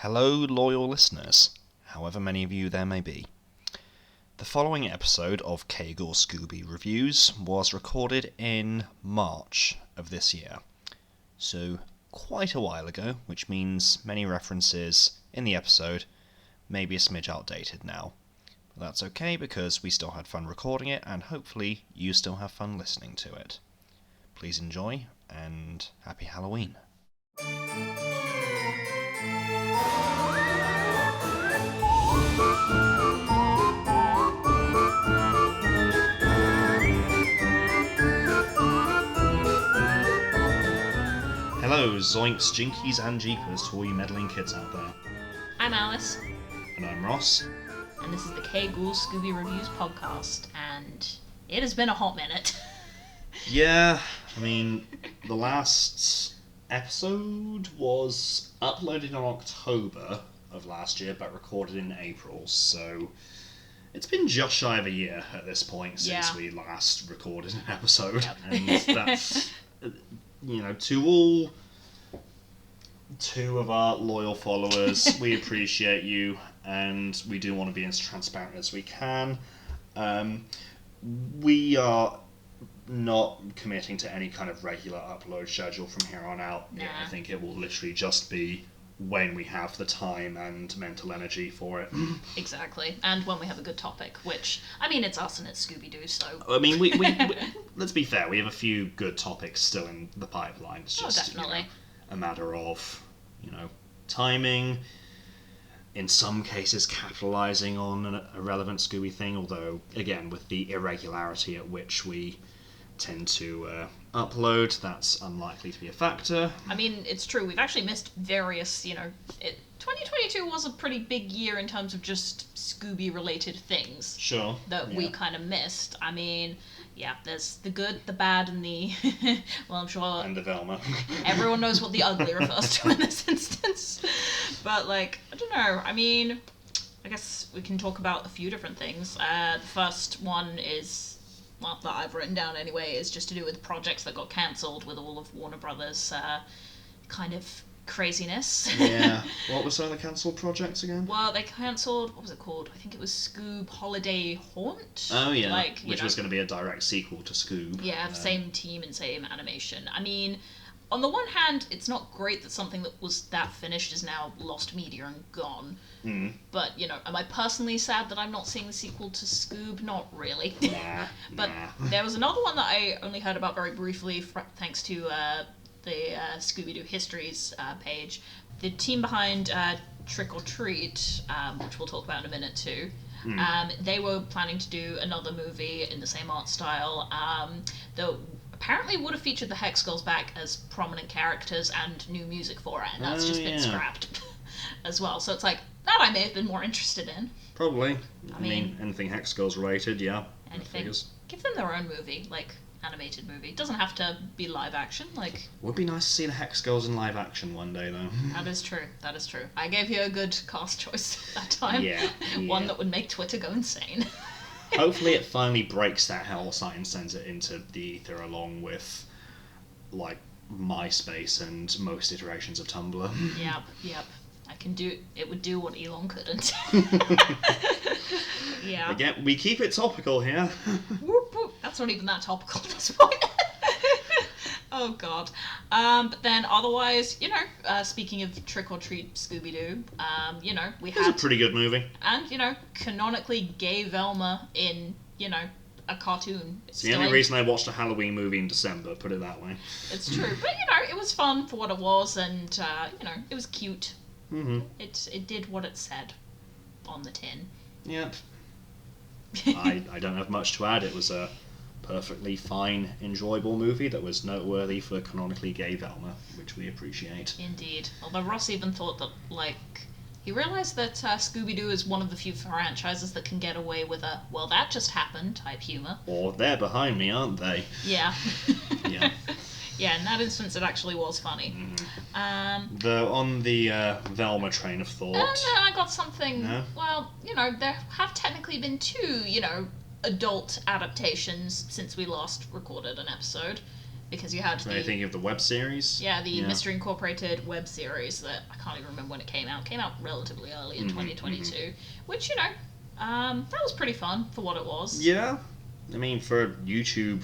Hello, loyal listeners, however many of you there may be. The following episode of K-Ghoul Scooby Reviews was recorded in March of this year, so quite a while ago, which means many references in the episode may be a smidge outdated now. But that's okay because we still had fun recording it, and hopefully you still have fun listening to it. Please enjoy, and happy Halloween. Hello, zoinks, jinkies, and jeepers to all you meddling kids out there. I'm Alice. And I'm Ross. And this is the K-Ghoul Scooby Reviews podcast, and it has been a hot minute. Yeah, I mean, the last episode was uploaded in October of last year, but recorded in April, so it's been just shy of a year at this point since we last recorded an episode. Yep. And that's, to two of our loyal followers, we appreciate you, and we do want to be as transparent as we can. We are not committing to any kind of regular upload schedule from here on out. Nah. I think it will literally just be when we have the time and mental energy for it. Exactly. And when we have a good topic, which, I mean, it's us and it's Scooby Doo, so... I mean, we let's be fair, we have a few good topics still in the pipeline. It's just definitely. A matter of, timing, in some cases capitalising on a relevant Scooby thing, although, again, with the irregularity at which we tend to upload, that's unlikely to be a factor. I mean, it's true. We've actually missed various, 2022 was a pretty big year in terms of just Scooby-related things. Sure. That we kind of missed. I mean, yeah, there's the good, the bad, and the... well, I'm sure... And the Velma. Everyone knows what the ugly refers to in this instance. But, I don't know. I mean, I guess we can talk about a few different things. The first one is... well, that I've written down anyway, is just to do with projects that got cancelled with all of Warner Brothers' kind of craziness. Yeah. What were some of the cancelled projects again? Well, they cancelled, what was it called? I think it was Scoob Holiday Haunt. Oh, yeah. Which was going to be a direct sequel to Scoob. Yeah, same team and same animation. I mean, on the one hand, it's not great that something that was that finished is now lost media and gone. Mm. But, am I personally sad that I'm not seeing the sequel to Scoob? Not really. Nah. But there was another one that I only heard about very briefly, thanks to the Scooby Doo Histories page. The team behind Trick or Treat, which we'll talk about in a minute too, they were planning to do another movie in the same art style that apparently would have featured the Hex Girls back as prominent characters and new music for it, and that's just been scrapped as well. So it's like, that I may have been more interested in. Probably. I mean, anything Hex Girls related, yeah. Anything. Give them their own movie, animated movie. It doesn't have to be live action, Would be nice to see the Hex Girls in live action one day, though. That is true. I gave you a good cast choice that time. Yeah. One that would make Twitter go insane. Hopefully it finally breaks that hell site and sends it into the ether along with, MySpace and most iterations of Tumblr. Yep. It would do what Elon couldn't. Yeah. Again, we keep it topical here. Whoop, whoop. That's not even that topical at this point. Oh, God. But then otherwise, speaking of Trick or Treat Scooby Doo, we had... It's a pretty good movie. And, canonically gay Velma in, a cartoon. It's the only reason I watched a Halloween movie in December, put it that way. It's true. But, it was fun for what it was, and, it was cute. Mm-hmm. It did what it said on the tin. Yep. I don't have much to add. It was a perfectly fine, enjoyable movie that was noteworthy for canonically gay Velma, which we appreciate. Indeed. Although Ross even thought that, he realised that Scooby Doo is one of the few franchises that can get away with a, well, that just happened type humour. Or they're behind me, aren't they? Yeah. Yeah. Yeah, in that instance it actually was funny. Mm-hmm. On the Velma train of thought... And then I got something... No? Well, there have technically been two, adult adaptations since we last recorded an episode. because you had Are you thinking of the web series? Yeah, the Mystery Incorporated web series that I can't even remember when it came out. It came out relatively early in 2022, which, you know, that was pretty fun for what it was. Yeah. I mean, for a YouTube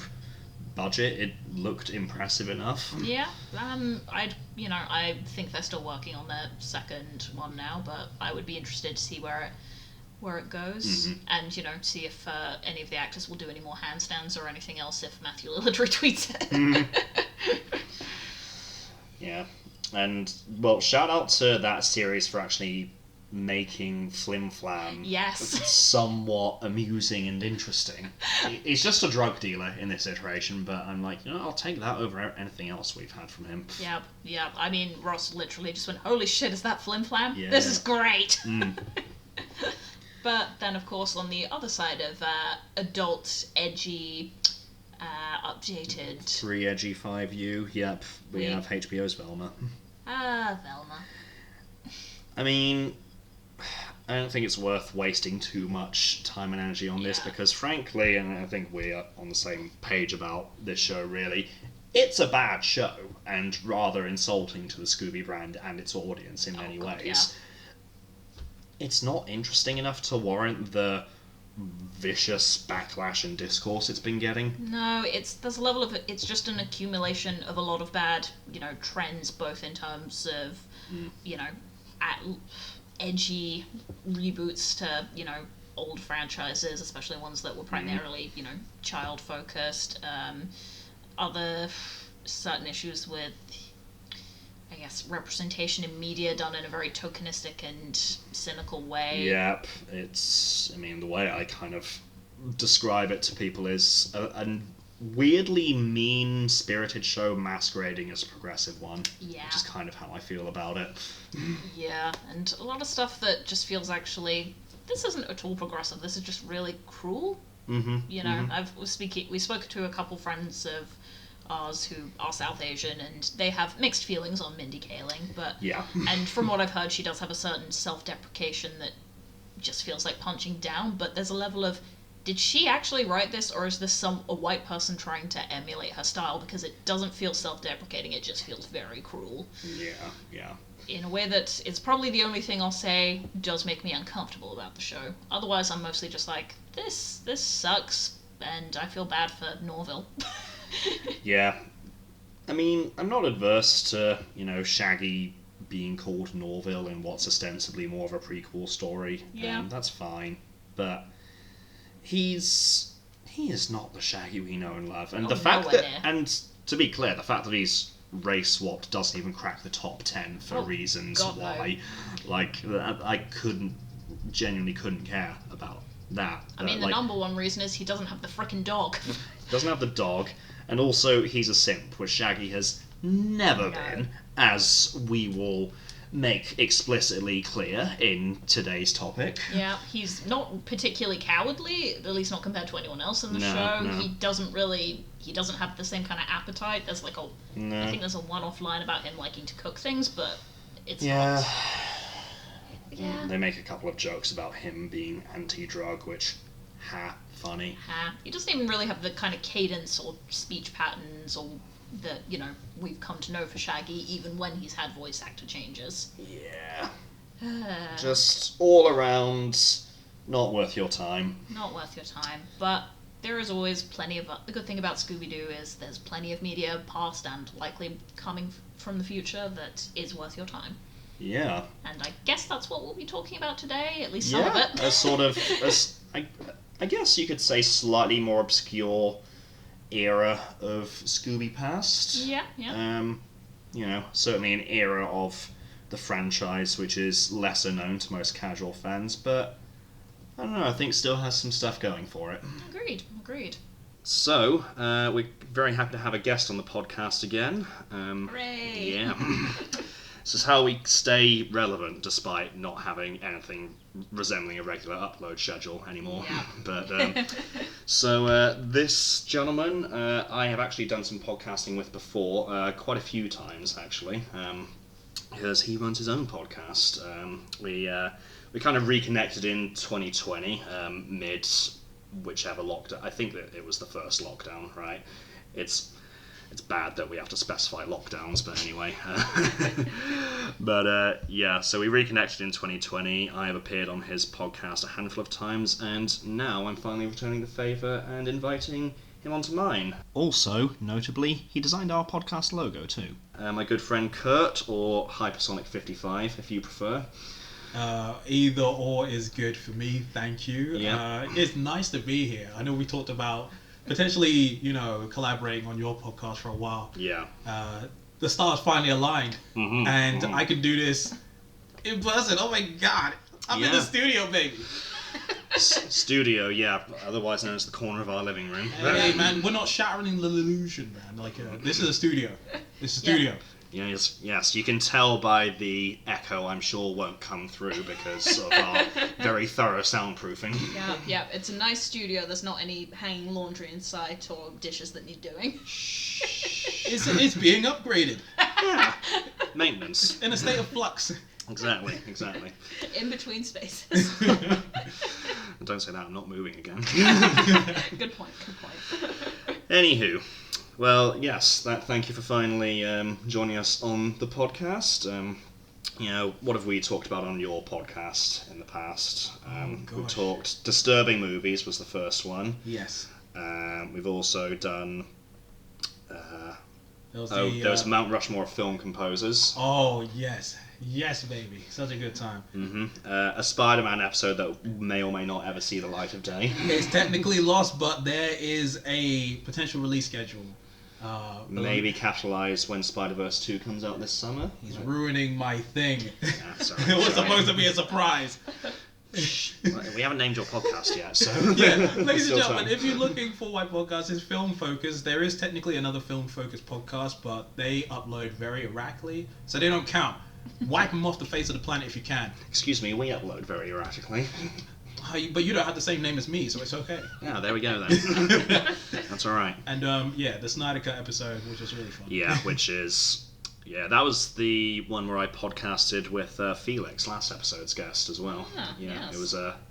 budget, it looked impressive enough. Yeah, I think they're still working on their second one now, but I would be interested to see where it goes, and see if any of the actors will do any more handstands or anything else if Matthew Lillard retweets it. Yeah, and well, shout out to that series for actually making Flim Flam somewhat amusing and interesting. He's just a drug dealer in this iteration, but I'm like, I'll take that over anything else we've had from him. Yep. I mean, Ross literally just went, holy shit, is that Flim Flam? Yeah. This is great! But then, of course, on the other side of adult, edgy, updated... 3 edgy 5U, yep, we have HBO's Velma. Velma. I mean, I don't think it's worth wasting too much time and energy on this because, frankly, and I think we are on the same page about this show, really, it's a bad show and rather insulting to the Scooby brand and its audience in many ways. Yeah. It's not interesting enough to warrant the vicious backlash and discourse it's been getting. No, there's a level of it's just an accumulation of a lot of bad, trends, both in terms of, edgy reboots to, old franchises, especially ones that were primarily, child focused. Other certain issues with, I guess, representation in media done in a very tokenistic and cynical way. Yep, the way I kind of describe it to people is a weirdly mean-spirited show masquerading as a progressive one. Yeah. Which is kind of how I feel about it. Yeah, and a lot of stuff that just feels actually, this isn't at all progressive, this is just really cruel. We spoke to a couple friends of ours who are South Asian, and they have mixed feelings on Mindy Kaling, but and from what I've heard, she does have a certain self-deprecation that just feels like punching down, but there's a level of, did she actually write this, or is this a white person trying to emulate her style? Because it doesn't feel self-deprecating, it just feels very cruel. Yeah. In a way that is probably the only thing I'll say does make me uncomfortable about the show. Otherwise, I'm mostly just like, this sucks, and I feel bad for Norville. Yeah. I mean, I'm not adverse to, Shaggy being called Norville in what's ostensibly more of a prequel story. Yeah. That's fine. But he is not the Shaggy we know and love. And and to be clear, the fact that he's race swapped doesn't even crack the top 10 for reasons why. No. Like, I genuinely couldn't care about that. I mean, the number one reason is he doesn't have the frickin' dog. Doesn't have the dog. And also, he's a simp, which Shaggy has never been, as we will make explicitly clear in today's topic. Yeah, he's not particularly cowardly, at least not compared to anyone else in the show. No. He doesn't have the same kind of appetite. There's I think there's a one-off line about him liking to cook things, but it's not. Yeah. They make a couple of jokes about him being anti-drug, which, funny. He doesn't even really have the kind of cadence or speech patterns or that, we've come to know for Shaggy, even when he's had voice actor changes. Yeah. Just all around, not worth your time. Not worth your time. But there is always plenty of... The good thing about Scooby Doo is there's plenty of media, past and likely coming from the future, that is worth your time. Yeah. And I guess that's what we'll be talking about today, at least some of it. A sort of... I guess you could say slightly more obscure era of Scooby past. Yeah. Certainly an era of the franchise which is lesser known to most casual fans, but I don't know, I think still has some stuff going for it. Agreed. So, we're very happy to have a guest on the podcast again. Hooray! Yeah. This is how we stay relevant despite not having anything resembling a regular upload schedule anymore. Yeah. But this gentleman, I have actually done some podcasting with before, quite a few times actually, because he runs his own podcast. We kind of reconnected in 2020, mid whichever lockdown. I think that it was the first lockdown, right? It's It's bad that we have to specify lockdowns, but anyway. Yeah, so we reconnected in 2020. I have appeared on his podcast a handful of times, and now I'm finally returning the favour and inviting him onto mine. Also, notably, he designed our podcast logo too. My good friend Kurt, or Hypersonic55 if you prefer. Either or is good for me, thank you. Yeah. It's nice to be here. I know we talked about potentially, collaborating on your podcast for a while. Yeah. The stars finally aligned, Mm-hmm. and I can do this in person. Oh my god, I'm in the studio, baby. Studio, yeah, otherwise known as the corner of our living room. Hey man, we're not shattering the illusion, man. Like, this is a studio. This is a studio. Yes, you can tell by the echo, I'm sure won't come through because of our very thorough soundproofing. Yeah, it's a nice studio. There's not any hanging laundry in sight or dishes that need doing. It's being upgraded. Yeah, maintenance. In a state of flux. Exactly. In between spaces. Don't say that, I'm not moving again. Good point. Anywho, well, yes, thank you for finally joining us on the podcast. What have we talked about on your podcast in the past? We talked disturbing movies was the first one. Yes. We've also done... there was Mount Rushmore of film composers. Oh, yes. Yes, baby. Such a good time. Mm-hmm. A Spider-Man episode that may or may not ever see the light of day. It's technically lost, but there is a potential release schedule. Maybe capitalised when Spider-Verse 2 comes out this summer. He's ruining my thing. Sorry, It was supposed to be a surprise. We haven't named your podcast yet, so... Yeah, ladies and gentlemen, if you're looking for my podcast, it's Film Focus. There is technically another Film Focus podcast, but they upload very erratically, so they don't count. Wipe them off the face of the planet if you can. Excuse me, we upload very erratically. But you don't have the same name as me, so it's okay. Yeah, there we go then. That's alright. And the Snyder Cut episode, which was really fun. Yeah, which is... Yeah, that was the one where I podcasted with Felix, last episode's guest as well. Yes. It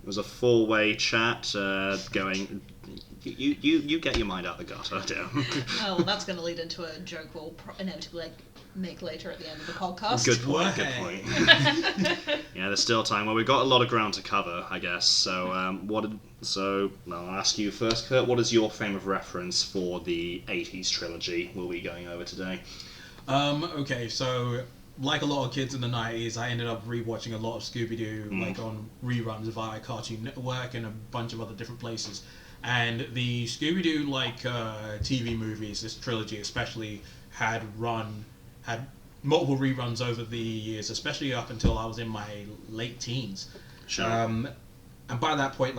was a four-way chat going... You get your mind out the gutter, dear. Oh, well, that's going to lead into a joke we'll inevitably make later at the end of the podcast. Good point. Yeah, there's still time. Well, we've got a lot of ground to cover, I guess. So, I'll ask you first, Kurt. What is your frame of reference for the 80s trilogy we'll be going over today? Okay, so like a lot of kids in the 90s, I ended up rewatching a lot of Scooby Doo, like on reruns via Cartoon Network and a bunch of other different places. And the Scooby Doo TV movies, this trilogy especially, had multiple reruns over the years, especially up until I was in my late teens. Sure. And by that point,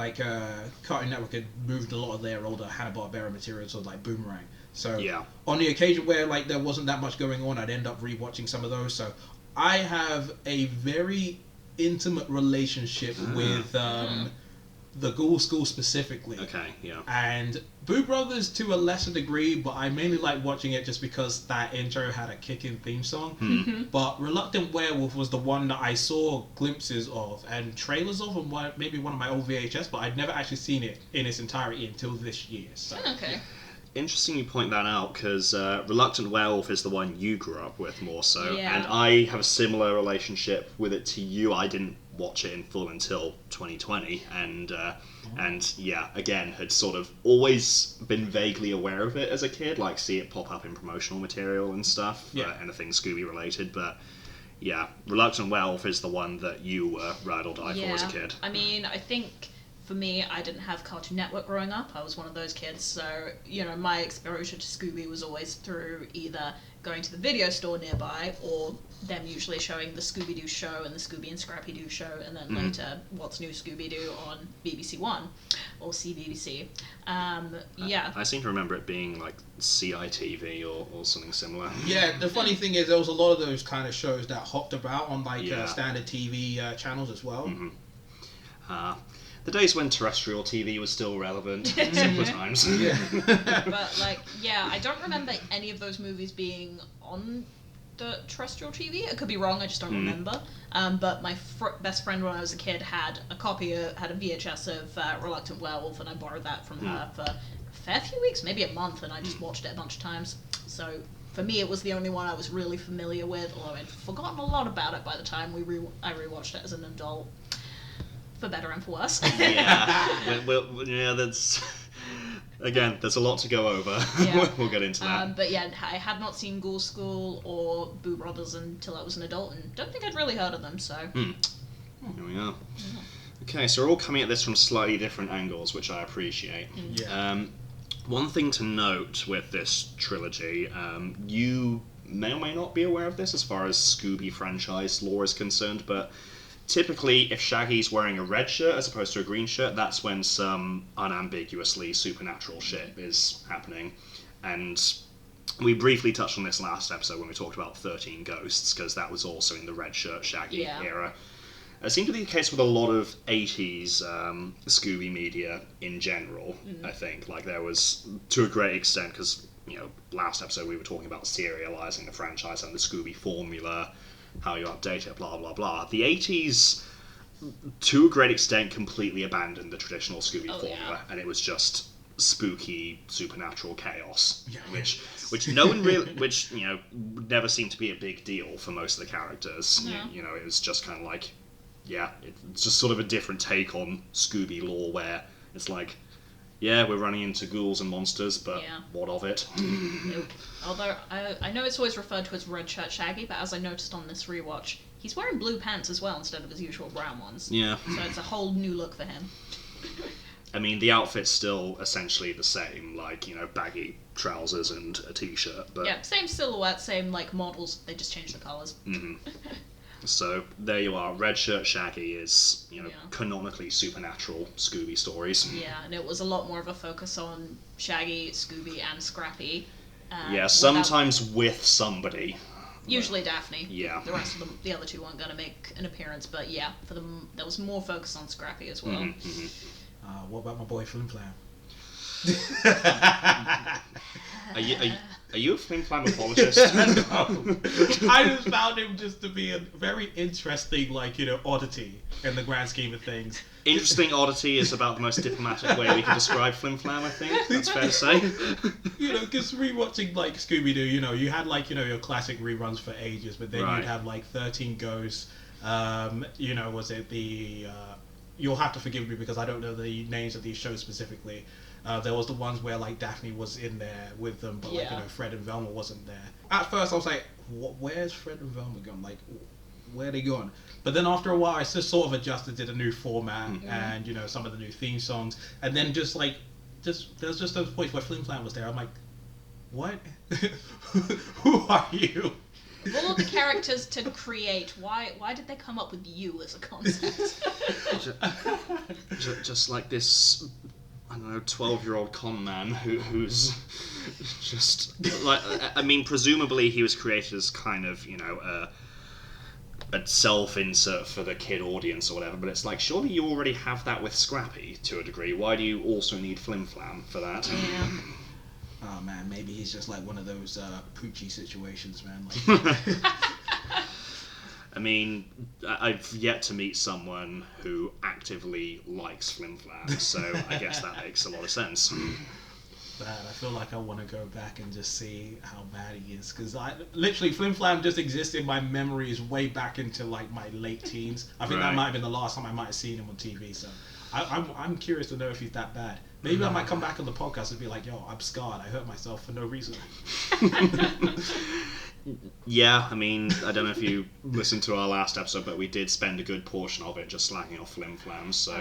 Cartoon Network had moved a lot of their older Hanna-Barbera materials to Boomerang. So on the occasion where there wasn't that much going on, I'd end up rewatching some of those. So I have a very intimate relationship with the Ghoul School specifically. Okay, yeah. And Boo Brothers to a lesser degree, but I mainly like watching it just because that intro had a kicking theme song. But Reluctant Werewolf was the one that I saw glimpses of and trailers of on maybe one of my old VHS, but I'd never actually seen it in its entirety until this year. So. Okay. Interesting you point that out, because Reluctant Werewolf is the one you grew up with more so, Yeah. and I have a similar relationship with it to you. I didn't watch it in full until 2020, and again, had sort of always been vaguely aware of it as a kid, see it pop up in promotional material and stuff, anything Scooby related, but yeah, Reluctant Werewolf is the one that you were ride or die for as a kid. I mean, I think... For me, I didn't have Cartoon Network growing up. I was one of those kids, so, my exposure to Scooby was always through either going to the video store nearby or them usually showing the Scooby-Doo show and the Scooby and Scrappy-Doo show, and then later What's New Scooby-Doo on BBC One or CBBC. I seem to remember it being CITV or something similar. Yeah, the funny thing is there was a lot of those kind of shows that hopped about on standard TV channels as well. The days when terrestrial TV was still relevant, simpler times. But I don't remember any of those movies being on the terrestrial TV. I could be wrong, I just don't remember. But my best friend when I was a kid had a VHS of Reluctant Werewolf, and I borrowed that from her for a fair few weeks, maybe a month, and I just watched it a bunch of times. So for me, it was the only one I was really familiar with, although I'd forgotten a lot about it by the time I rewatched it as an adult, for better and for worse. Yeah, yeah, that's... Again, there's a lot to go over. Yeah. We'll get into that. But yeah, I had not seen Ghoul School or Boo Brothers until I was an adult, and don't think I'd really heard of them, so... Here we are. Okay, so we're all coming at this from slightly different angles, which I appreciate. Yeah. One thing to note with this trilogy, you may or may not be aware of this as far as Scooby franchise lore is concerned, but typically if Shaggy's wearing a red shirt as opposed to a green shirt, that's when some unambiguously supernatural shit is happening. And we briefly touched on this last episode when we talked about 13 Ghosts, because that was also in the red shirt Shaggy era. It seemed to be the case with a lot of 80s Scooby media in general, I think. Like, there was, to a great extent, because, you know, last episode we were talking about serializing the franchise and the Scooby formula, how you update it, blah, blah, blah. The 80s, to a great extent, completely abandoned the traditional Scooby formula, and it was just spooky, supernatural chaos, which no one really, which, you know, never seemed to be a big deal for most of the characters. You know, it was just kind of like, yeah, it's just sort of a different take on Scooby lore where it's like, yeah, we're running into ghouls and monsters, but what of it? Although, I know it's always referred to as Red Shirt Shaggy, but as I noticed on this rewatch, he's wearing blue pants as well instead of his usual brown ones. Yeah. So it's a whole new look for him. I mean, the outfit's still essentially the same, like, you know, baggy trousers and a t-shirt, but... Yeah, same silhouette, same, like, models, they just changed the colours. So, there you are. Red Shirt Shaggy is, you know, canonically supernatural Scooby stories. Yeah, and it was a lot more of a focus on Shaggy, Scooby, and Scrappy. Sometimes with somebody. Usually Daphne. Yeah. The rest of them, the other two weren't going to make an appearance, but yeah, for them, there was more focus on Scrappy as well. What about my boy Flim Flam? Are you a Flim Flam apologist? No. I just found him just to be a very interesting, like, you know, oddity in the grand scheme of things. Interesting oddity is about the most diplomatic way we can describe Flim Flam, I think. That's fair to say. You know, because rewatching, like, Scooby Doo, you know, you had, like, you know, your classic reruns for ages, but then you'd have, like, 13 Ghosts, you know, was it the... you'll have to forgive me because I don't know the names of these shows specifically. There was the ones where, like, Daphne was in there with them, but, like, you know, Fred and Velma wasn't there. At first, I was like, where's Fred and Velma gone? Like, where are they gone? But then after a while, I just sort of adjusted to the new format and, you know, some of the new theme songs. And then just, like, there's just those points where Flim Flam was there. I'm like, what? Who are you? Of all of the characters to create, why did they come up with you as a concept? just like this, I don't know, 12-year-old con man who's just like, I mean, presumably he was created as kind of, you know, a self-insert for the kid audience or whatever, but it's like, surely you already have that with Scrappy to a degree. Why do you also need Flim Flam for that? Yeah. Oh man, maybe he's just like one of those Poochie situations, man. Like, I mean, I've yet to meet someone who actively likes Flim Flam, so I guess that makes a lot of sense. Bad. I feel like I want to go back and just see how bad he is, because literally Flim Flam just exists in my memories way back into like my late teens. I think that might have been the last time I might have seen him on TV. So I'm curious to know if he's that bad. Maybe I might come back on the podcast and be like, yo, I'm scarred. I hurt myself for no reason. Yeah, I mean, I don't know if you listened to our last episode, but we did spend a good portion of it just slagging off Flim Flam, so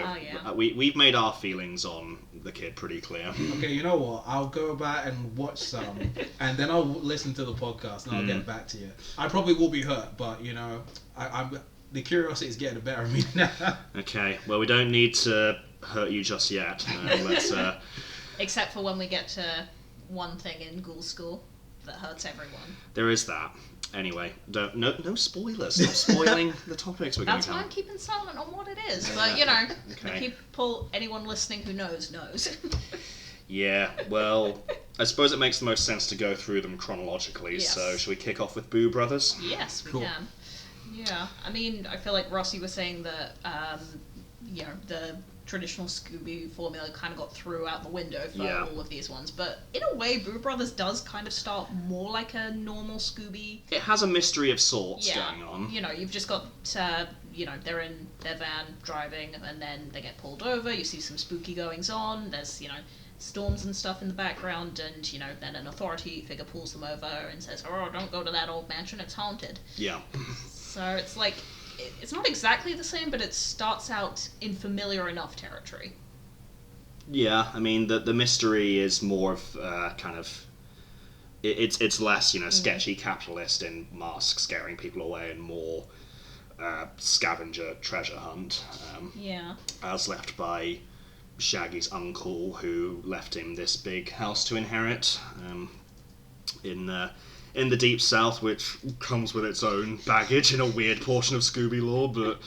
we've made our feelings on the kid pretty clear. Okay, you know what? I'll go back and watch some, and then I'll listen to the podcast, and I'll get back to you. I probably will be hurt, but, you know, I'm the curiosity is getting the better of me now. Okay, well, we don't need to hurt you just yet. Let's. Except for when we get to one thing in Ghoul School that hurts everyone. There is that. Anyway, no spoilers. Stop spoiling the topics we're going to That's why I'm keeping silent on what it is. But, you know, anyone listening who knows. Yeah, well, I suppose it makes the most sense to go through them chronologically, yes. So should we kick off with Boo Brothers? Yes, we can. Yeah, I mean, I feel like Rossi was saying that the traditional Scooby formula kind of got threw out the window for Yeah. all of these ones. But in a way, Boo Brothers does kind of start more like a normal Scooby. It has a mystery of sorts Yeah. going on. You've just got, they're in their van driving, and then they get pulled over. You see some spooky goings on. There's, storms and stuff in the background, and, then an authority figure pulls them over and says, "Oh, don't go to that old mansion, it's haunted." Yeah. So it's like, it's not exactly the same, but it starts out in familiar enough territory. Yeah, I mean, the mystery is more of kind of... It's less, sketchy capitalist in masks scaring people away, and more scavenger treasure hunt. Yeah. As left by Shaggy's uncle, who left him this big house to inherit in the Deep South, which comes with its own baggage in a weird portion of Scooby lore. But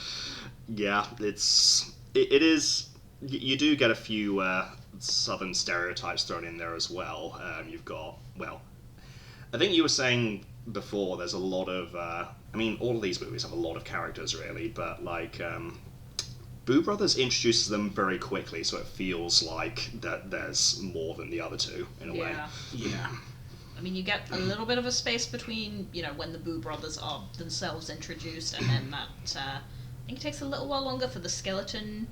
yeah, it is. You do get a few southern stereotypes thrown in there as well. You've got, I think you were saying before, there's a lot of. All of these movies have a lot of characters, really, but Boo Brothers introduces them very quickly, so it feels like that there's more than the other two, in a way. Yeah. I mean, you get a little bit of a space between, when the Boo Brothers are themselves introduced, and then that, I think it takes a little while longer for the skeleton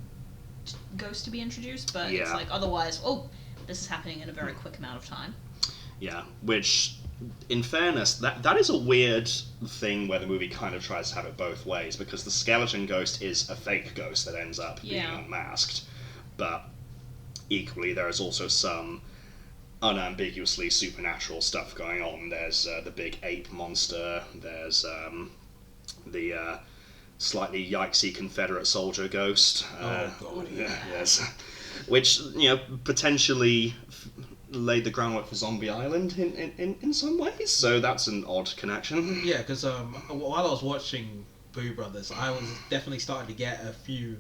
ghost to be introduced, but it's like, otherwise, this is happening in a very quick amount of time. Yeah, which, in fairness, that is a weird thing where the movie kind of tries to have it both ways, because the skeleton ghost is a fake ghost that ends up being unmasked, but equally there is also some unambiguously supernatural stuff going on. There's the big ape monster, there's the slightly yikesy Confederate soldier ghost. Oh god, yeah. Yes. Which, potentially laid the groundwork for Zombie Island in some ways, so that's an odd connection. Yeah, because while I was watching Boo Brothers, I was definitely starting to get a few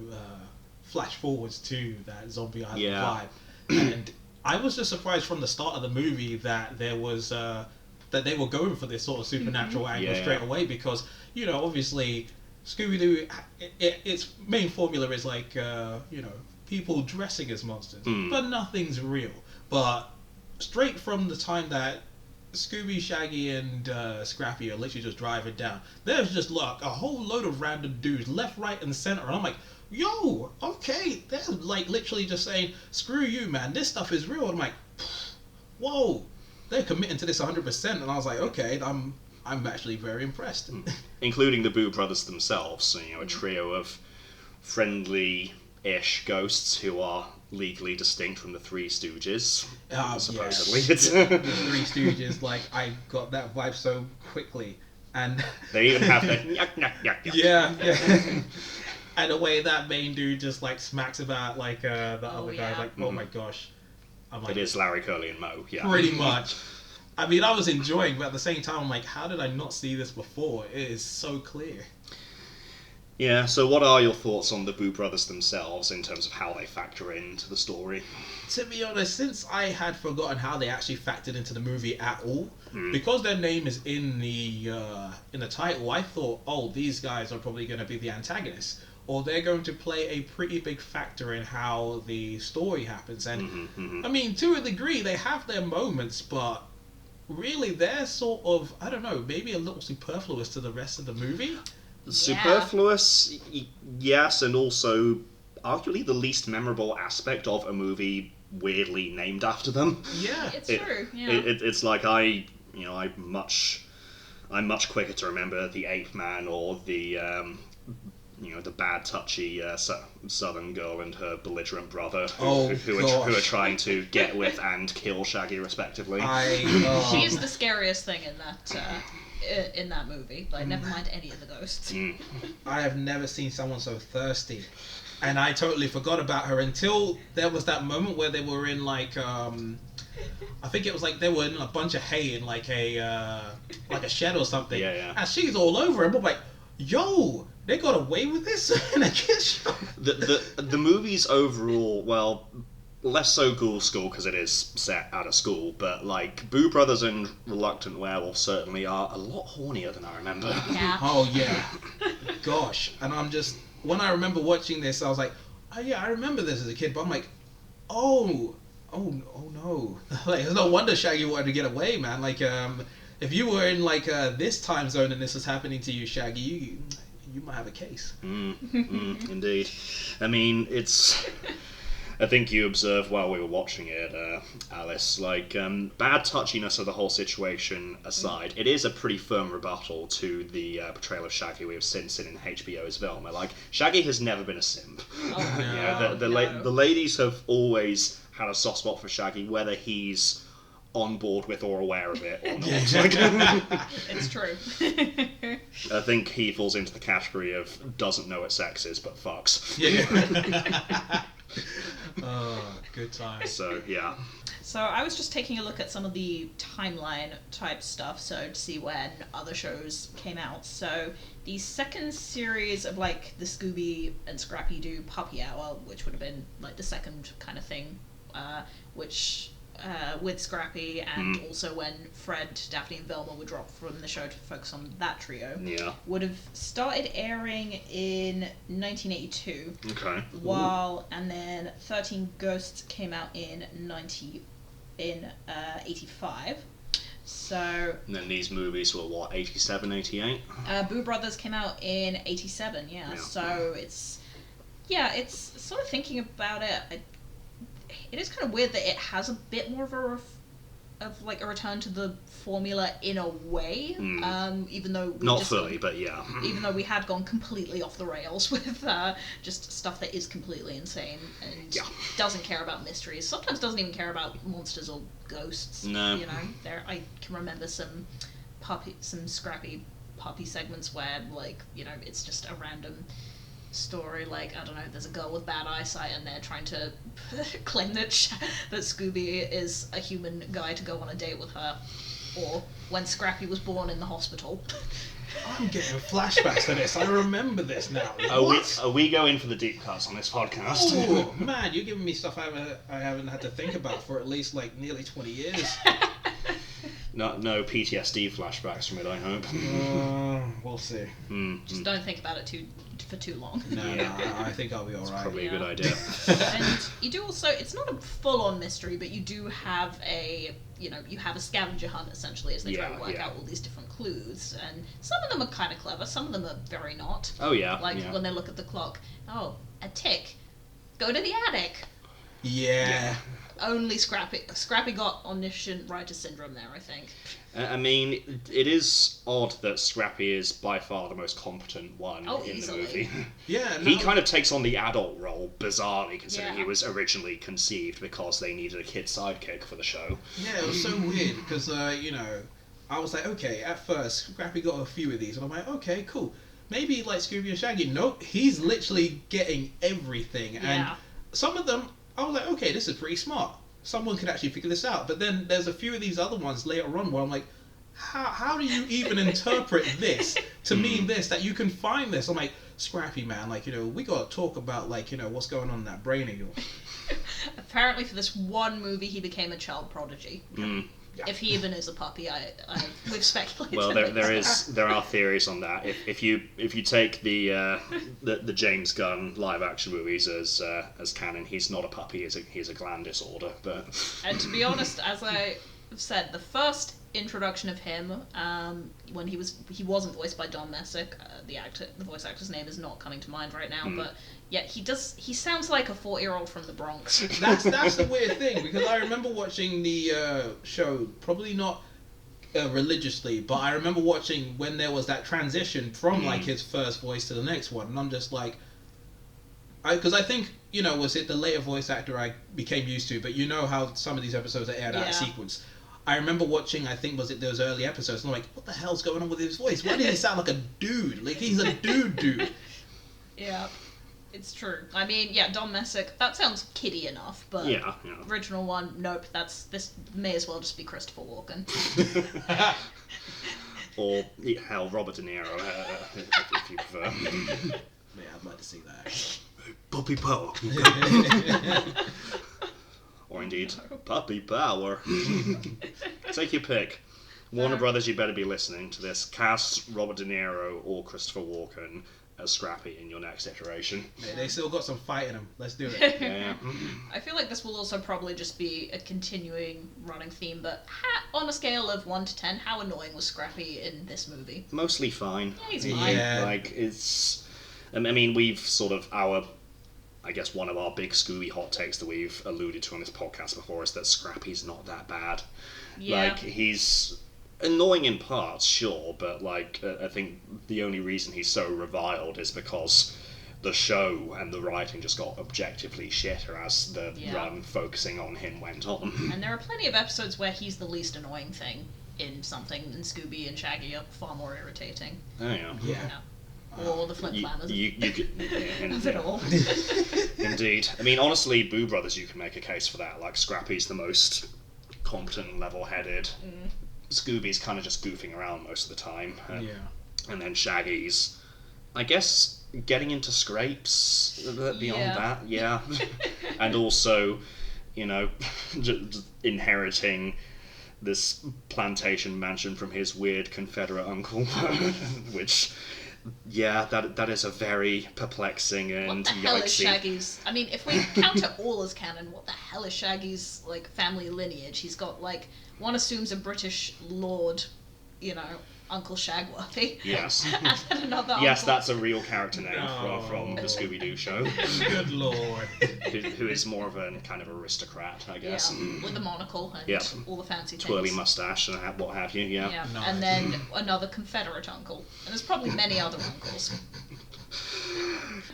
flash forwards to that Zombie Island vibe, and I was just surprised from the start of the movie that there was that they were going for this sort of supernatural angle straight away, because obviously Scooby Doo, its main formula is like people dressing as monsters, but nothing's real. But straight from the time that Scooby, Shaggy, and Scrappy are literally just driving down, there's just like a whole load of random dudes left, right, and center, and I'm like, yo, okay, they're like literally just saying, screw you, man, this stuff is real. And I'm like, whoa, they're committing to this 100%, and I was like, okay, I'm actually very impressed. Including the Boo Brothers themselves, a trio of friendly-ish ghosts who are legally distinct from the Three Stooges, supposedly. Yes. The Three Stooges, like, I got that vibe so quickly, and they even have that yuck, yuck, yuck, yuck. Yeah. And the way that main dude just like smacks about like the other guy, like, oh my gosh, I'm like, it is Larry, Curly, and Moe. Yeah, pretty much. I mean, I was enjoying, but at the same time, I'm like, how did I not see this before? It is so clear. Yeah, so what are your thoughts on the Boo Brothers themselves in terms of how they factor into the story? To be honest, since I had forgotten how they actually factored into the movie at all, because their name is in the title, I thought, oh, these guys are probably going to be the antagonists, or they're going to play a pretty big factor in how the story happens. And I mean, to a degree, they have their moments, but really, they're sort of, I don't know, maybe a little superfluous to the rest of the movie. Superfluous, yes, and also arguably the least memorable aspect of a movie weirdly named after them. Yeah, it's true. Yeah, it's like I'm much quicker to remember the Ape Man or the the bad touchy Southern girl and her belligerent brother who are trying to get with and kill Shaggy respectively. She is the scariest thing in that movie. Like, never mind any of the ghosts. I have never seen someone so thirsty, and I totally forgot about her until there was that moment where they were in like I think it was like they were in a bunch of hay in like a shed or something. Yeah. And she's all over him. I'm like, yo, they got away with this in a kids show. The movies overall, well, less so Ghoul School because it is set out of school, but like Boo Brothers and Reluctant Werewolf certainly are a lot hornier than I remember. Yeah. Oh yeah, gosh. And I'm just, when I remember watching this, I was like, yeah, I remember this as a kid, but I'm like, oh no. Like, it's no wonder Shaggy wanted to get away, man. Like, if you were in, like, this time zone and this was happening to you, Shaggy, you might have a case. Indeed. I mean, it's... I think you observed while we were watching it, Alice, like, bad touchiness of the whole situation aside, it is a pretty firm rebuttal to the portrayal of Shaggy we have since seen in HBO's Velma. Like, Shaggy has never been a simp. Oh, no. Yeah, the ladies have always had a soft spot for Shaggy, whether he's on board with or aware of it or not. It's true. I think he falls into the category of doesn't know what sex is, but fucks. Yeah. Oh, good times. So, yeah. So I was just taking a look at some of the timeline type stuff, so to see when other shows came out. So the second series of, like, the Scooby and Scrappy Doo Puppy Hour, which would have been like the second kind of thing, which with Scrappy, and also when Fred, Daphne and Velma were dropped from the show to focus on that trio, would have started airing in 1982. Okay. And then 13 Ghosts came out in 85. So... And then these movies were, what, 87, 88? Boo Brothers came out in 87, yeah. So it's sort of thinking about it, it is kind of weird that it has a bit more of like a return to the formula in a way, even though not fully, but yeah. Even though we had gone completely off the rails with just stuff that is completely insane and doesn't care about mysteries. Sometimes doesn't even care about monsters or ghosts. No, you know, I can remember some scrappy puppy segments where, like, you know, it's just a random story, like, I don't know, there's a girl with bad eyesight and they're trying to claim that Scooby is a human guy to go on a date with her, or when Scrappy was born in the hospital. I'm getting flashbacks to this. I remember this now. Are we going for the deep cuts on this podcast? Oh man, you're giving me stuff I haven't had to think about for at least like nearly 20 years. No PTSD flashbacks from it, I hope. We'll see. Just don't think about it for too long. No, I think I'll be alright. It's probably a good idea. And you do also, it's not a full-on mystery, but you do have you have a scavenger hunt, essentially, as they try to work out all these different clues. And some of them are kind of clever, some of them are very not. Oh, yeah. Like, when they look at the clock, oh, a tick. Go to the attic. Yeah. Only Scrappy got omniscient writer syndrome there, I think. I mean, it is odd that Scrappy is by far the most competent one in easily. the movie. Yeah, He kind of takes on the adult role, bizarrely, considering he was originally conceived because they needed a kid sidekick for the show. Yeah, it was so weird, because, you know, I was like, okay, at first, Scrappy got a few of these, and I'm like, okay, cool. Maybe like Scooby and Shaggy. Nope, he's literally getting everything. And some of them, I was like, okay, this is pretty smart. Someone could actually figure this out. But then there's a few of these other ones later on where I'm like, how do you even interpret this to mean this, that you can find this? I'm like, Scrappy, man, like, you know, we got to talk about, like, you know, what's going on in that brain of yours. Apparently for this one movie he became a child prodigy. If he even is a puppy, we've speculated. Well, there are theories on that. If you take the James Gunn live action movies as canon, he's not a puppy. He's a gland disorder. But and to be honest, as I said, the first introduction of him, when he wasn't voiced by Don Messick, the voice actor's name is not coming to mind right now, but yeah, he sounds like a 40-year-old from the Bronx. That's the weird thing, because I remember watching the show, probably not religiously, but I remember watching when there was that transition from like his first voice to the next one, and I'm just like, because I think, you know, was it the later voice actor I became used to, but you know how some of these episodes are aired out of sequence. I remember watching, I think, was it those early episodes, and I'm like, what the hell's going on with his voice? Why does he sound like a dude? Like, he's a dude. Yeah, it's true. I mean, yeah, Don Messick, that sounds kiddie enough, but original one, nope, this may as well just be Christopher Walken. Or, hell, Robert De Niro, if you prefer. Yeah, I'd like to see that. Puppy power. Or indeed, puppy power. Take your pick. Warner Brothers, you better be listening to this. Cast Robert De Niro or Christopher Walken as Scrappy in your next iteration. They still got some fight in them. Let's do it. Yeah. I feel like this will also probably just be a continuing running theme, but on a scale of 1 to 10, how annoying was Scrappy in this movie? Mostly fine. Yeah, he's fine. Yeah. Like, it's... I mean, we've sort of... I guess one of our big Scooby hot takes that we've alluded to on this podcast before is that Scrappy's not that bad. Yeah. Like, he's annoying in parts, sure, but, like, I think the only reason he's so reviled is because the show and the writing just got objectively shitter as the run focusing on him went on. And there are plenty of episodes where he's the least annoying thing in something, and Scooby and Shaggy are far more irritating. Oh, yeah. You know. Or the Flint Flammers. You could, Of it all. Indeed. I mean, honestly, Boo Brothers, you can make a case for that. Like, Scrappy's the most competent and level-headed. Scooby's kind of just goofing around most of the time. And then Shaggy's, I guess, getting into scrapes beyond that, yeah. And also, you know, just inheriting this plantation mansion from his weird Confederate uncle, which... Yeah, that is a very perplexing and what the hell is yikesy... Shaggy's... I mean, if we count it all as canon, what the hell is Shaggy's, like, family lineage? He's got, like, one assumes a British lord, you know, Uncle Shagworthy. Yes. And then another Yes, uncle. that's a real character name from the Scooby Doo show. Good lord. who is more of a kind of aristocrat, I guess. Yeah, with the monocle and all the fancy things. Twirly mustache and what have you, yeah. Nice. And then another Confederate uncle. And there's probably many other uncles.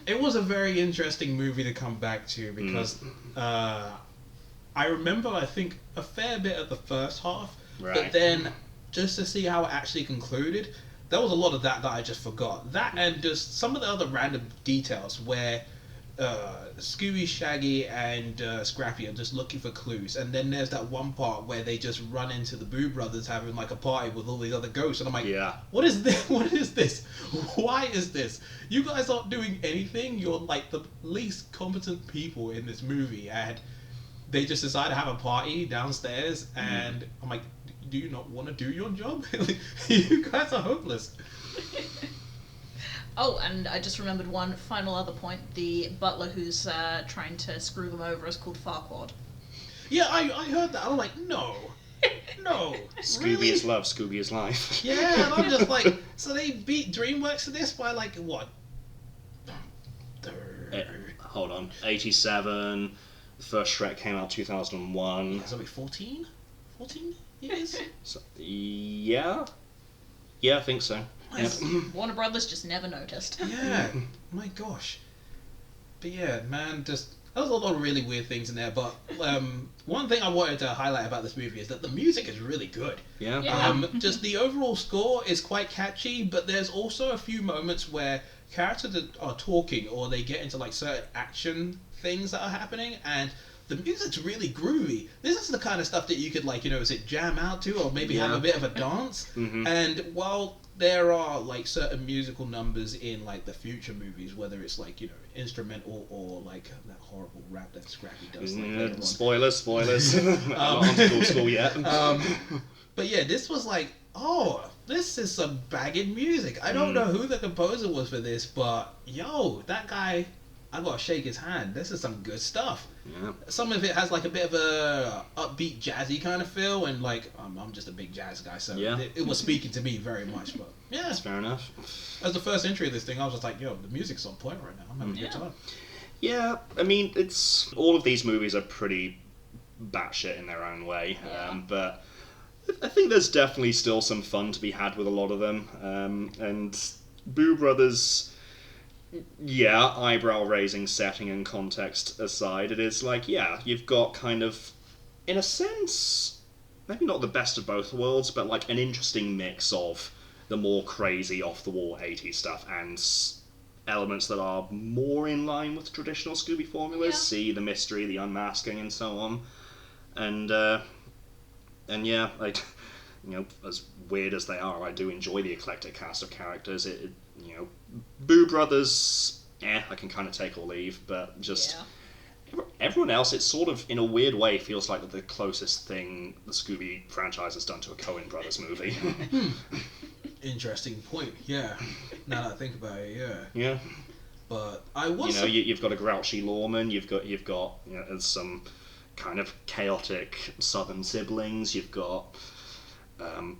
It was a very interesting movie to come back to because I remember, I think, a fair bit of the first half, but then just to see how it actually concluded, there was a lot of that I just forgot. That and just some of the other random details where Scooby, Shaggy, and Scrappy are just looking for clues, and then there's that one part where they just run into the Boo Brothers having like a party with all these other ghosts, and I'm like, what is this? What is this? Why is this? You guys aren't doing anything. You're like the least competent people in this movie, and they just decide to have a party downstairs, and I'm like, do you not want to do your job? You guys are hopeless. Oh, and I just remembered one final other point. The butler who's trying to screw them over is called Farquaad. Yeah, I heard that. I'm like, no. Scooby really? is love, Scooby is life. Yeah, and I'm just like, so they beat DreamWorks to this by like, what? Hold on. 87. The first Shrek came out 2001. So we 14? 14 years? So, yeah, I think so. Warner Brothers just never noticed. Yeah, my gosh. But yeah, man, just... There's a lot of really weird things in there, but one thing I wanted to highlight about this movie is that the music is really good. Yeah. Just the overall score is quite catchy, but there's also a few moments where characters are talking or they get into like certain action things that are happening, and the music's really groovy. This is the kind of stuff that you could, like, you know, jam out to or maybe have a bit of a dance. And while there are like certain musical numbers in like the future movies, whether it's like, you know, instrumental or like that horrible rap that Scrappy does. Like, spoilers. I'm not on to school yet. But yeah, this was like, oh, this is some bagging music. I don't know who the composer was for this, but yo, that guy, I gotta shake his hand. This is some good stuff. Yeah. Some of it has like a bit of a upbeat, jazzy kind of feel, and like I'm just a big jazz guy, so it was speaking to me very much. But yeah, that's fair enough. As the first entry of this thing, I was just like, yo, the music's on point right now. I'm having a good time. Yeah, I mean, it's all of these movies are pretty batshit in their own way, but I think there's definitely still some fun to be had with a lot of them. And Boo Brothers. Yeah, eyebrow-raising setting and context aside, it is like, you've got kind of, in a sense, maybe not the best of both worlds, but like an interesting mix of the more crazy, off-the-wall 80s stuff and elements that are more in line with traditional Scooby formulas, see the mystery, the unmasking, and so on. And yeah, like, you know, as weird as they are, I do enjoy the eclectic cast of characters. It you know, Boo Brothers, I can kind of take or leave, but just everyone else, it sort of, in a weird way, feels like the closest thing the Scooby franchise has done to a Coen Brothers movie. Interesting point. Yeah. Now that I think about it, yeah. Yeah. But I was. You've got a grouchy lawman. You've got some kind of chaotic southern siblings. You've got, I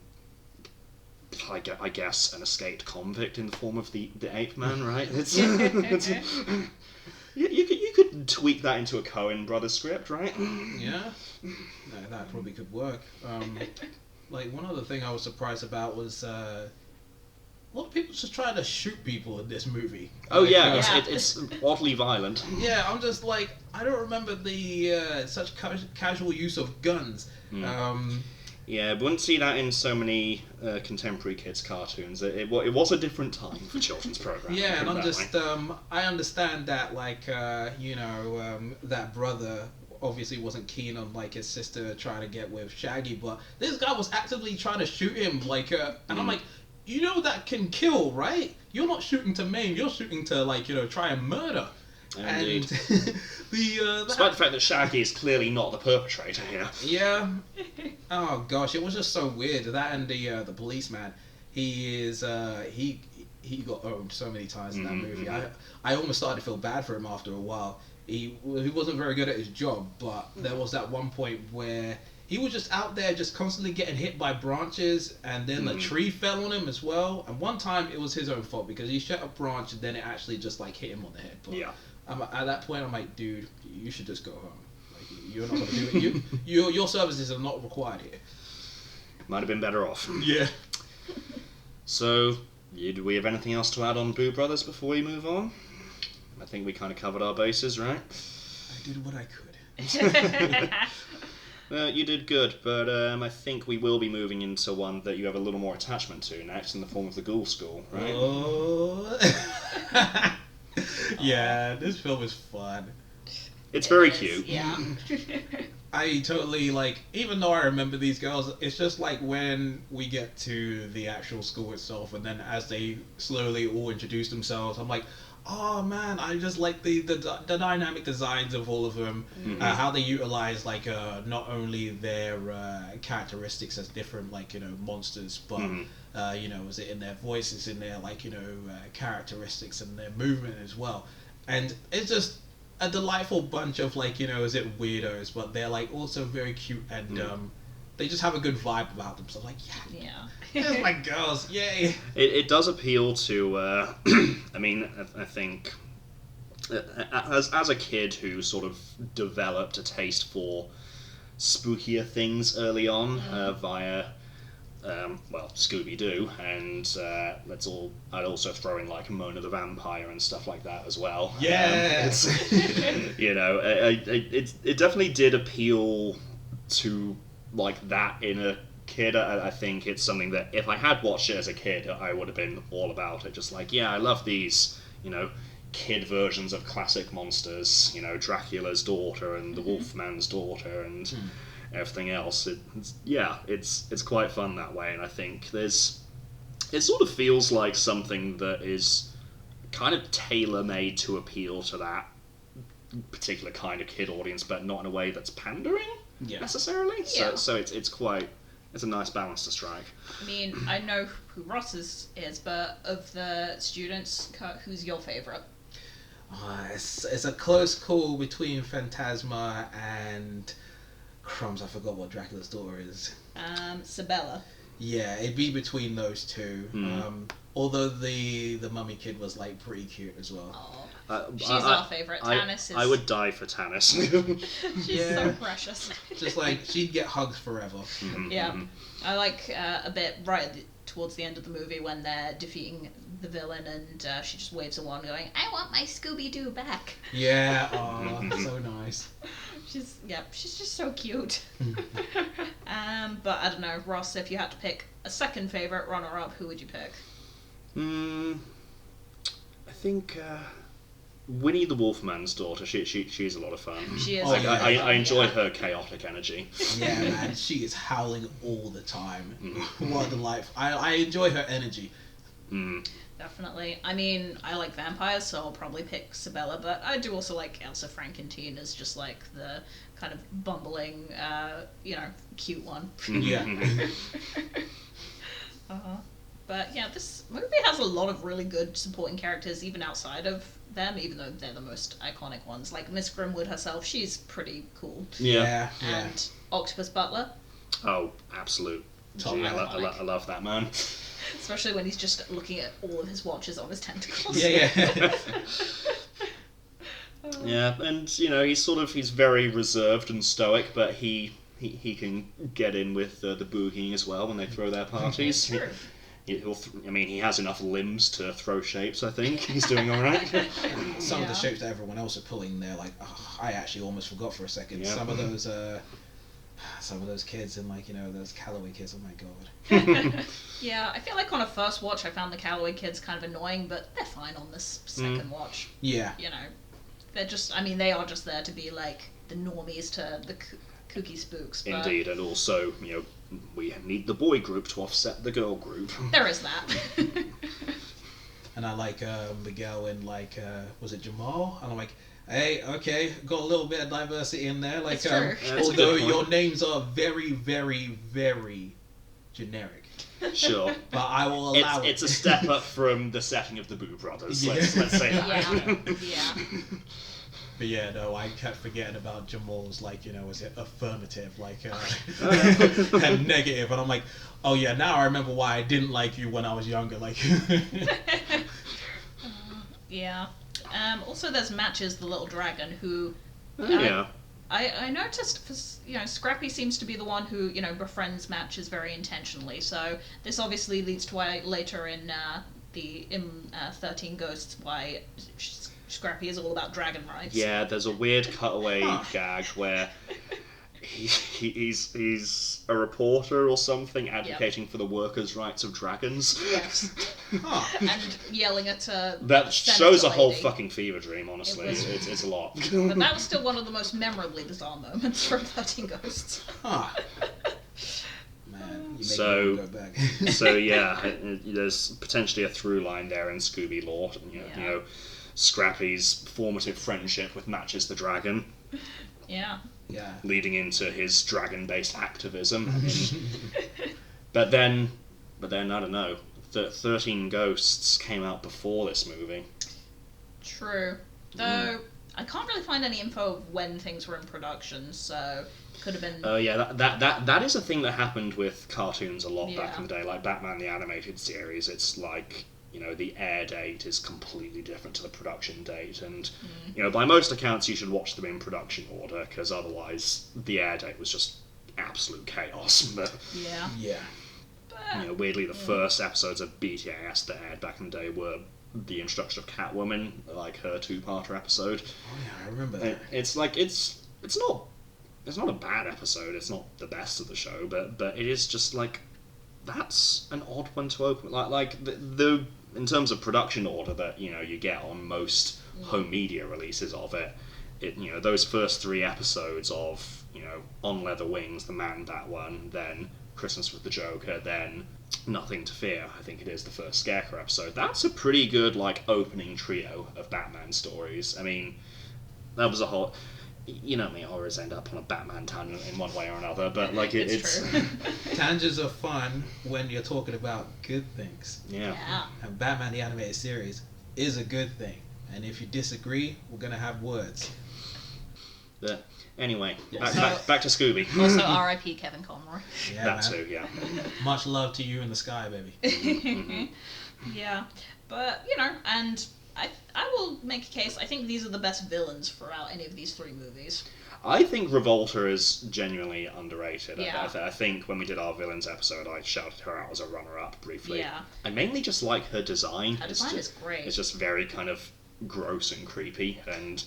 guess, an escaped convict in the form of the ape man, right? You could tweak that into a Coen Brothers script, right? Yeah. No, that probably could work. Like, one other thing I was surprised about was a lot of people just trying to shoot people in this movie. Oh like, yeah, it's oddly violent. Yeah, I'm just like, I don't remember the such casual use of guns. Yeah, we wouldn't see that in so many contemporary kids' cartoons. It was a different time for children's programming. Yeah, and I'm just, I understand that, like, that brother obviously wasn't keen on, like, his sister trying to get with Shaggy, but this guy was actively trying to shoot him, like, and I'm like, you know that can kill, right? You're not shooting to maim, you're shooting to, like, try and murder. Indeed. And despite the fact that Shaggy is clearly not the perpetrator here. Yeah. Oh gosh, it was just so weird. That and the policeman, he got owned so many times in that movie. I almost started to feel bad for him after a while. He wasn't very good at his job, but there was that one point where he was just out there just constantly getting hit by branches, and then the tree fell on him as well. And one time it was his own fault because he shot a branch and then it actually just like hit him on the head. But yeah. At that point, I'm like, dude, you should just go home. Like, you're not gonna do it. Your services are not required here. Might have been better off. Yeah. So, do we have anything else to add on Boo Brothers before we move on? I think we kind of covered our bases, right? I did what I could. Well, you did good, but I think we will be moving into one that you have a little more attachment to next, in the form of the Ghoul School, right? Oh. Yeah, this film is fun. It's very cute. Yeah. I totally, like, even though I remember these girls, it's just like when we get to the actual school itself, and then as they slowly all introduce themselves, I'm like, oh man, I just like the dynamic designs of all of them, how they utilize, like, not only their characteristics as different, like, monsters, but is it in their voices, in their, like, characteristics and their movement as well. And it's just a delightful bunch of, like, is it weirdos, but they're, like, also very cute, and they just have a good vibe about them. So like, yeah. There's my girls, yay. It does appeal to, I mean, I think, as a kid who sort of developed a taste for spookier things early on via, Scooby Doo, and I'd also throw in, like, Mona the Vampire and stuff like that as well. Yeah. It definitely did appeal to, like, that inner kid. I think it's something that if I had watched it as a kid, I would have been all about it. Just like, yeah, I love these, kid versions of classic monsters, Dracula's daughter and the Wolfman's daughter and everything else. It's quite fun that way, and I think it sort of feels like something that is kind of tailor-made to appeal to that particular kind of kid audience, but not in a way that's pandering necessarily. Yeah. So it's a nice balance to strike. I mean, I know who Ross's is, but of the students, who's your favourite? It's a close call between Phantasma and crumbs. I forgot what Dracula's daughter is. Sabella. Yeah, it'd be between those two. Although the mummy kid was, like, pretty cute as well. She's our favourite. Tannis is... I would die for Tannis. She's so precious. Just like, she'd get hugs forever. Yeah. I like a bit towards the end of the movie when they're defeating the villain, and she just waves a wand going, I want my Scooby Doo back. Yeah, so nice. She's just so cute. But I don't know, Ross, if you had to pick a second favourite runner-up, who would you pick? I think Winnie the Wolfman's daughter. She's a lot of fun. She is. I enjoy her chaotic energy. Yeah, man, she is howling all the time. What a delight! I enjoy her energy. Definitely. I mean, I like vampires, so I'll probably pick Sabella, but I do also like Elsa Frankenteen as just like the kind of bumbling, cute one. Yeah. But yeah, this movie has a lot of really good supporting characters, even outside of them, even though they're the most iconic ones. Like Miss Grimwood herself, she's pretty cool. Yeah. And Octopus Butler. Oh, absolute. Top Gee, I iconic. love that man. Especially when he's just looking at all of his watches on his tentacles. Yeah. Yeah, and he's very reserved and stoic, but he can get in with the boogieing as well when they throw their parties. True. He has enough limbs to throw shapes. I think he's doing all right. Some of the shapes that everyone else are pulling, they're like, oh, I actually almost forgot for a second. Yeah. Some of those kids and those Callaway kids. Oh my god. Yeah, I feel like on a first watch I found the Callaway kids kind of annoying, but they're fine on this second watch. Yeah. They're just, they are just there to be like the normies to the kooky spooks. But Indeed, and also, we need the boy group to offset the girl group. there is that. And I like Miguel and was it Jamal? And I'm like, hey, okay, got a little bit of diversity in there. It's true. Although your names are very, very, very generic. Sure. But I will allow it. It's a step up from the setting of the Boo Brothers. Yeah. Let's say that. Yeah. But yeah, no, I kept forgetting about Jamal's, was it affirmative, and negative, and I'm like, oh yeah, now I remember why I didn't like you when I was younger, Yeah. Also, there's Matches, the little dragon, who... Yeah. I noticed, Scrappy seems to be the one who, befriends Matches very intentionally, so this obviously leads to why later in 13 Ghosts, why Scrappy is all about dragon rights. Yeah, there's a weird cutaway gag where he's a reporter or something advocating for the workers' rights of dragons. Yes. And yelling at that shows a whole fucking fever dream, honestly. It's a lot. But that was still one of the most memorably bizarre moments from 13 Ghosts. Man, you make So- me go back. So yeah, there's potentially a through line there in Scooby lore. Scrappy's formative friendship with Matches the Dragon, Yeah. Yeah. leading into his dragon-based activism. But then I don't know. 13 Ghosts came out before this movie. True. Though, I can't really find any info of when things were in production, so it could have been... Oh yeah, that is a thing that happened with cartoons a lot back Yeah. in the day, like Batman the Animated Series. It's like, the air date is completely different to the production date, and by most accounts you should watch them in production order, because otherwise the air date was just absolute chaos. But Yeah. Yeah. But, weirdly, the first episodes of BTAS that aired back in the day were the introduction of Catwoman, like her two-parter episode. Oh yeah, I remember that. It's not a bad episode. It's not the best of the show, but it is just like, that's an odd one to open. Like the in terms of production order that you get on most home media releases of it, those first 3 episodes of On Leather Wings, the Man-Bat one, then Christmas with the Joker, then Nothing to Fear, I think it is the first Scarecrow episode. That's a pretty good opening trio of Batman stories. I mean, that was a whole... me, horrors end up on a Batman tangent in one way or another, but it's true. Tangents are fun when you're talking about good things. Yeah. And Batman the Animated Series is a good thing. And if you disagree, we're going to have words. But anyway, Yes. back to Scooby. Also, R.I.P. Kevin Conroy. Yeah, That man. too, yeah. Much love to you in the sky, baby. Yeah. But, and I will make a case, I think these are the best villains throughout any of these 3 movies. I think Revolta is genuinely underrated. Yeah. I think when we did our villains episode, I shouted her out as a runner-up briefly. Yeah. I mainly just like her design. Her design is great. It's just very kind of gross and creepy, and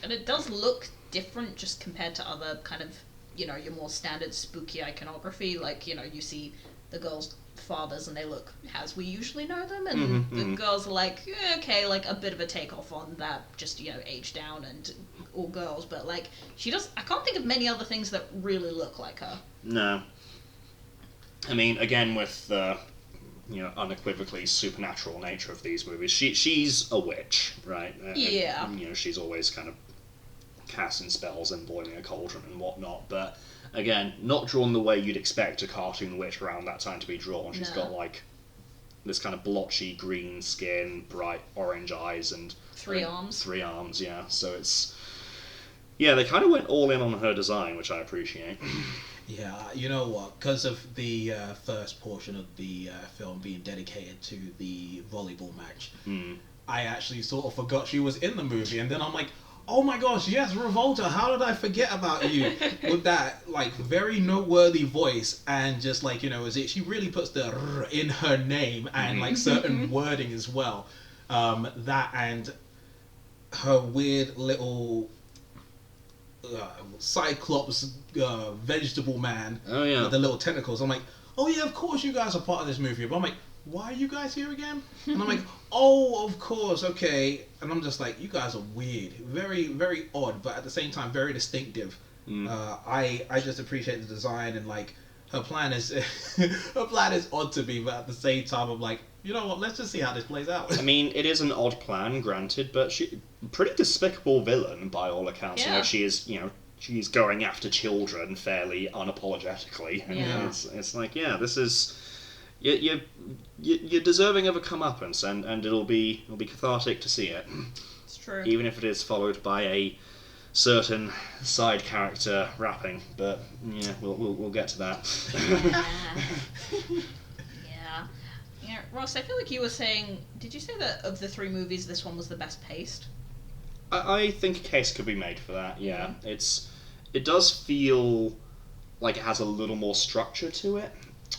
it does look different just compared to other kind of, your more standard spooky iconography. Like, you see the girls' fathers and they look as we usually know them, and the girls are like, okay, like a bit of a takeoff on that, just, age down and all girls, but like, I can't think of many other things that really look like her. no. I mean, again, with the unequivocally supernatural nature of these movies, she's a witch, right? Yeah. She's always kind of casting spells and boiling a cauldron and whatnot, but again, not drawn the way you'd expect a cartoon witch around that time to be drawn. She's No. got this kind of blotchy green skin, bright orange eyes, and 3 arms. 3 arms, yeah. So it's... Yeah, they kind of went all in on her design, which I appreciate. Yeah, you know what? Because of the first portion of the film being dedicated to the volleyball match, I actually sort of forgot she was in the movie, and then I'm like, oh my gosh, yes, Revolta, how did I forget about you? With that, like, very noteworthy voice, and just, like, you know, she really puts the r in her name, and, like, certain wording as well. That and her weird little... Cyclops vegetable man with the little tentacles. I'm like, oh yeah, of course you guys are part of this movie. But I'm like, why are you guys here again? And I'm like, oh, of course, okay. And I'm just like, you guys are weird, very, very odd, but at the same time very distinctive. I just appreciate the design, and like her plan is her plan is odd to me, but at the same time I'm like, you know what? Let's just see how this plays out. I mean, it is an odd plan, granted, but she pretty despicable villain by all accounts. Yeah. You know, she's going after children fairly unapologetically. And it's like, yeah, this is you're deserving of a comeuppance, and it'll be cathartic to see it. It's true. Even if it is followed by a certain side character rapping, but yeah, we'll get to that. Yeah, Ross, I feel like you were saying... Did you say that of the 3 movies, this one was the best paced? I think a case could be made for that, yeah. It does feel like it has a little more structure to it.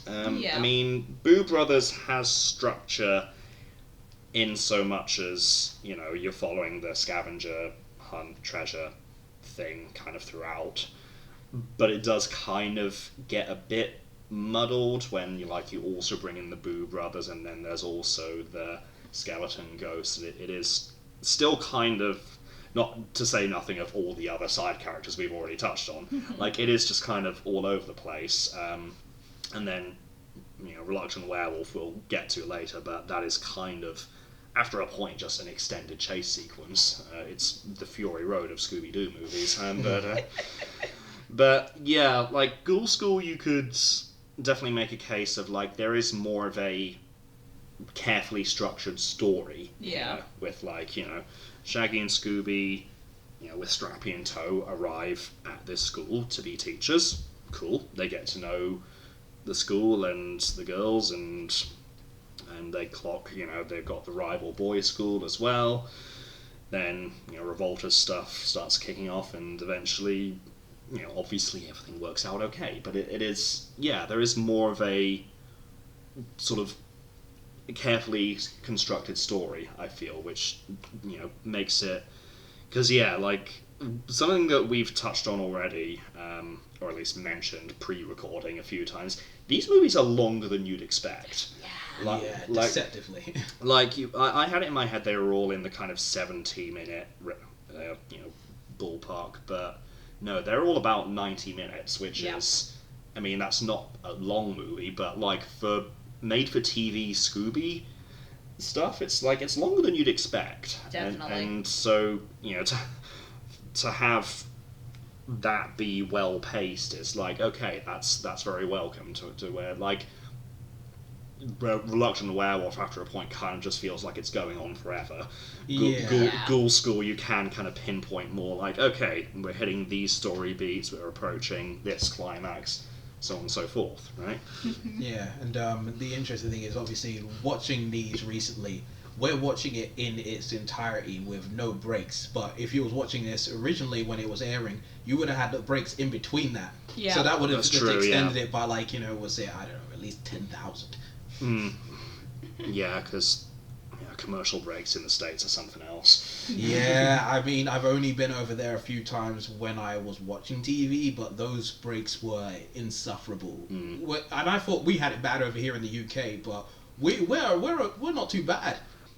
I mean, Boo Brothers has structure in so much as, you know, you're following the scavenger hunt treasure thing kind of throughout. But it does kind of get a bit muddled when you also bring in the Boo Brothers, and then there's also the skeleton ghost. It is still kind of, not to say nothing of all the other side characters we've already touched on, like it is just kind of all over the place. And then, you know, Reluctant Werewolf we'll get to later, but that is kind of, after a point, just an extended chase sequence. It's the Fury Road of Scooby Doo movies, but yeah, like Ghoul School, you could definitely make a case of like there is more of a carefully structured story. Yeah. With like, you know, Shaggy and Scooby, you know, with Strappy in tow, arrive at this school to be teachers. Cool. They get to know the school and the girls, and they clock, you know, they've got the rival boys' school as well. Then, you know, Revolta's stuff starts kicking off, and eventually, you know, obviously everything works out okay, but it is, yeah, there is more of a sort of carefully constructed story, I feel, which, you know, makes it, because, yeah, like, something that we've touched on already, or at least mentioned pre-recording a few times, these movies are longer than you'd expect. Deceptively. Like, I had it in my head they were all in the kind of 70-minute, you know, ballpark, but no, they're all about 90 minutes, which is, I mean, that's not a long movie, but like for made-for-TV Scooby stuff, it's like, it's longer than you'd expect. Definitely. And so, you know, to have that be well-paced is like, okay, that's very welcome to where, like, Reluctant Werewolf after a point kind of just feels like it's going on forever. Ghoul School, you can kind of pinpoint more like, okay, we're hitting these story beats, we're approaching this climax, so on and so forth, right? Yeah, and the interesting thing is, obviously, watching these recently, we're watching it in its entirety with no breaks, but if you was watching this originally when it was airing, you would have had the breaks in between that. Yeah. So that would have That's just true, extended it by, like, you know, was it, I don't know, at least 10,000. Yeah, because commercial breaks in the States are something else. Yeah, I mean, I've only been over there a few times when I was watching TV, but those breaks were insufferable. And I thought we had it bad over here in the UK, but we're not too bad.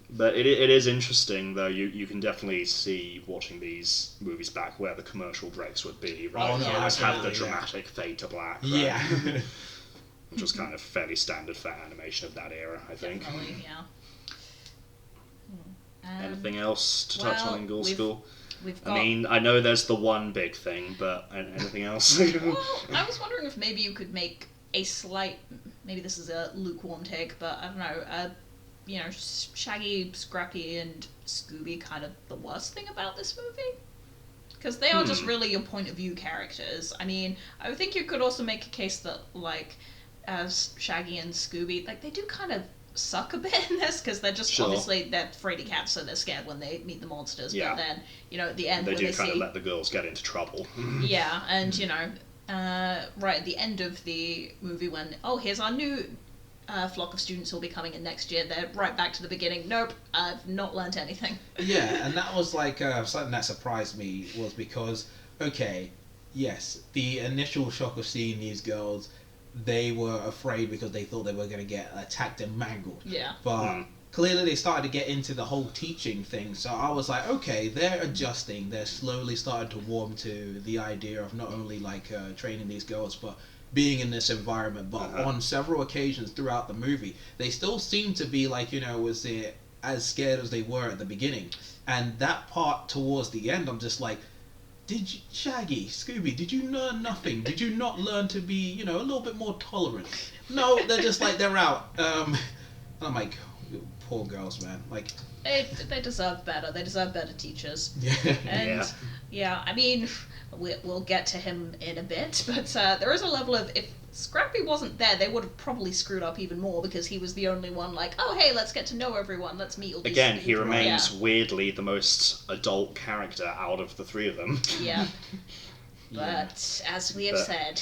But it is interesting, though. You can definitely see watching these movies back where the commercial breaks would be, right? Oh, no, You always have the absolutely, dramatic fade to black, right? Yeah. Which was kind of fairly standard for animation of that era, I think. Definitely, yeah. Anything else to touch on in Ghoul School? We've got... I mean, I know there's the one big thing, but anything else? Well, I was wondering if maybe you could make a slight, maybe this is a lukewarm take, but I don't know, you know, Shaggy, Scrappy, and Scooby kind of the worst thing about this movie? Because they are just really your point of view characters. I mean, I would think you could also make a case that, like, as Shaggy and Scooby, like, they do kind of suck a bit in this, because they're just, obviously, they're fraidy cats, so they're scared when they meet the monsters, but then, you know, at the end, they when do they kind see... of let the girls get into trouble. Yeah, and, you know, right at the end of the movie when, oh, here's our new flock of students who'll be coming in next year, they're right back to the beginning. Nope, I've not learnt anything. Yeah, and that was like something that surprised me, was because, okay, yes, the initial shock of seeing these girls, they were afraid because they thought they were going to get attacked and mangled. Yeah. But clearly they started to get into the whole teaching thing, so I was like, okay, they're adjusting, they're slowly starting to warm to the idea of not only like training these girls, but being in this environment. But on several occasions throughout the movie, they still seem to be like, you know, was it as scared as they were at the beginning. And that part towards the end, I'm just like, did you, Shaggy, Scooby, did you learn nothing? Did you not learn to be, you know, a little bit more tolerant? No, they're just like, they're out. And I'm like, poor girls, man. Like, they deserve better. They deserve better teachers. yeah. And yeah, I mean, we'll get to him in a bit, but there is a level of, if Scrappy wasn't there, they would have probably screwed up even more, because he was the only one like, oh hey, let's get to know everyone, let's meet all these Again, people. he remains weirdly the most adult character out of the three of them. Yeah. But as we have said,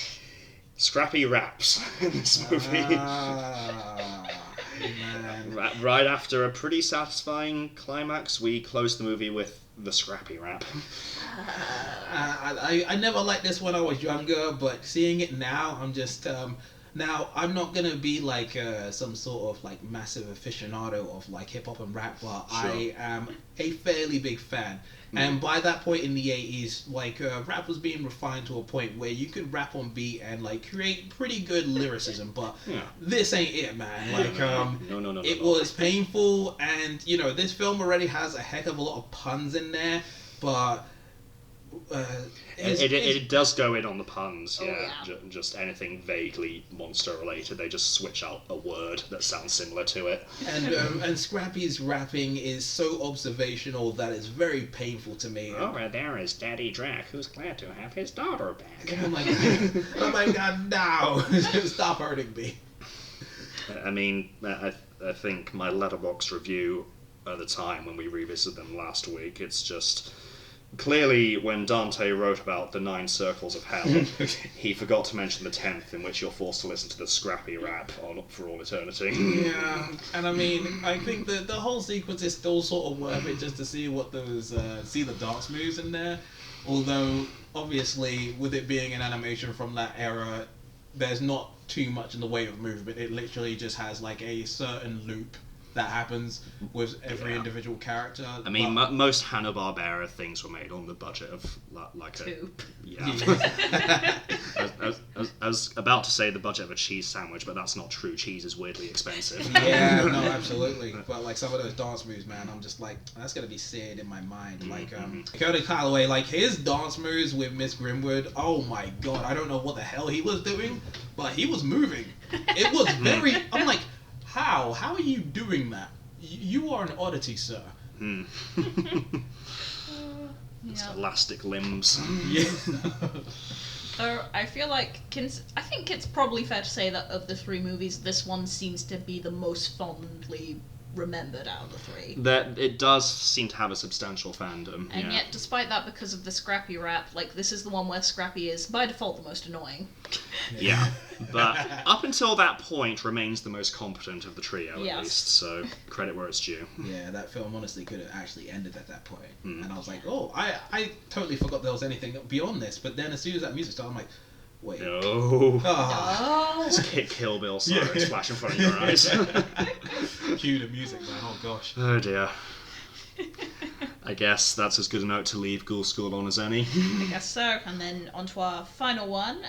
Scrappy raps in this movie. Man. Right after a pretty satisfying climax, we close the movie with the Scrappy rap. I never liked this when I was younger, but seeing it now, I'm just now I'm not gonna be like some sort of like massive aficionado of like hip hop and rap, but I am a fairly big fan. And by that point in the 80s, like rap was being refined to a point where you could rap on beat and like create pretty good lyricism, but this ain't it, man. Like No. It was painful, and you know, this film already has a heck of a lot of puns in there, but it does go in on the puns, yeah. Just anything vaguely monster related. They just switch out a word that sounds similar to it. and Scrappy's rapping is so observational that it's very painful to me. Over there is Daddy Drac, who's glad to have his daughter back. Oh my god, no! Stop hurting me. I mean, I think my Letterboxd review at the time when we revisited them last week, it's just... Clearly, when Dante wrote about the 9 circles of hell, he forgot to mention the 10th, in which you're forced to listen to the Scrappy rap for all eternity. Yeah, and I mean, I think that the whole sequence is still sort of worth it just to see what those, see the dance moves in there. Although, obviously, with it being an animation from that era, there's not too much in the way of movement. It literally just has like a certain loop that happens with every individual character. I mean, most Hanna-Barbera things were made on the budget of like Two. I was about to say the budget of a cheese sandwich, but that's not true. Cheese is weirdly expensive. Yeah, no, absolutely. But like some of those dance moves, man, I'm just like, that's gonna be seared in my mind. Like Cody Calloway, like his dance moves with Miss Grimwood, oh my god, I don't know what the hell he was doing, but he was moving. It was very, I'm like, how are you doing that? You are an oddity, sir. It's elastic limbs. Yeah. So I feel like, I think it's probably fair to say that of the 3 movies, this one seems to be the most fondly remembered out of the 3. That it does seem to have a substantial fandom. And yet, despite that, because of the Scrappy rap, like, this is the one where Scrappy is, by default, the most annoying. Yeah, but up until that point remains the most competent of the trio, at least, so credit where it's due. Yeah, that film honestly could have actually ended at that point. And I was like, oh, I totally forgot there was anything beyond this, but then as soon as that music started, I'm like, wait. No. Oh. It's Kill Bill sirens flash in front of your eyes. Cue the music, man. Oh, gosh. Oh, dear. I guess that's as good a note to leave Ghoul School on as any. I guess so. And then on to our final one.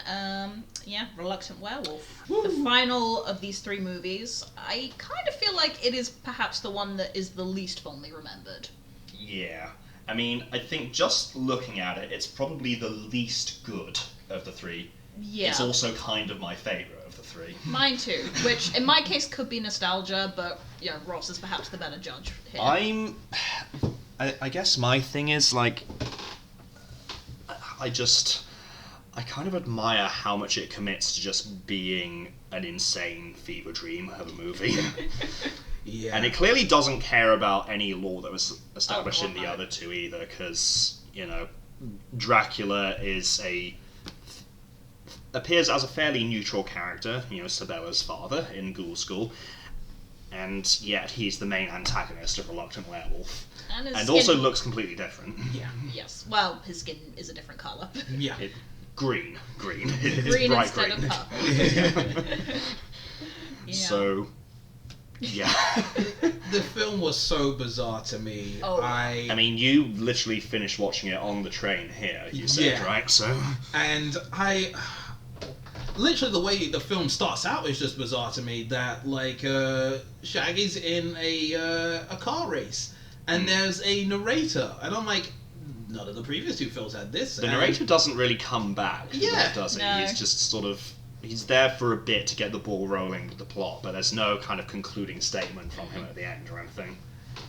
Reluctant Werewolf. Woo. The final of these 3 movies. I kind of feel like it is perhaps the one that is the least fondly remembered. Yeah. I mean, I think just looking at it, it's probably the least good of the 3. Yeah. It's also kind of my favourite of the 3. Mine too, which in my case could be nostalgia, but yeah, Ross is perhaps the better judge here. I guess my thing is, like, I kind of admire how much it commits to just being an insane fever dream of a movie. Yeah. And it clearly doesn't care about any lore that was established Oh, in the no. other two either, because, you know, Dracula appears as a fairly neutral character, you know, Sabella's father in Ghoul School, and yet he's the main antagonist of Reluctant Werewolf. And, his And skin- also looks completely different. Yeah. Yes, well, his skin is a different colour. Yeah. Green. Green It's bright instead green. of purple. Yeah. So, yeah. The film was so bizarre to me. Oh. I mean, you literally finished watching it on the train here, you said, Yeah. right? So, And literally the way the film starts out is just bizarre to me. That like Shaggy's in a car race, and there's a narrator, and I'm like, none of the previous two films had this. the and- narrator doesn't really come back, Yeah. does he? No. He's just sort of... He's there for a bit to get the ball rolling with the plot, but there's no kind of concluding statement from him at the end or anything.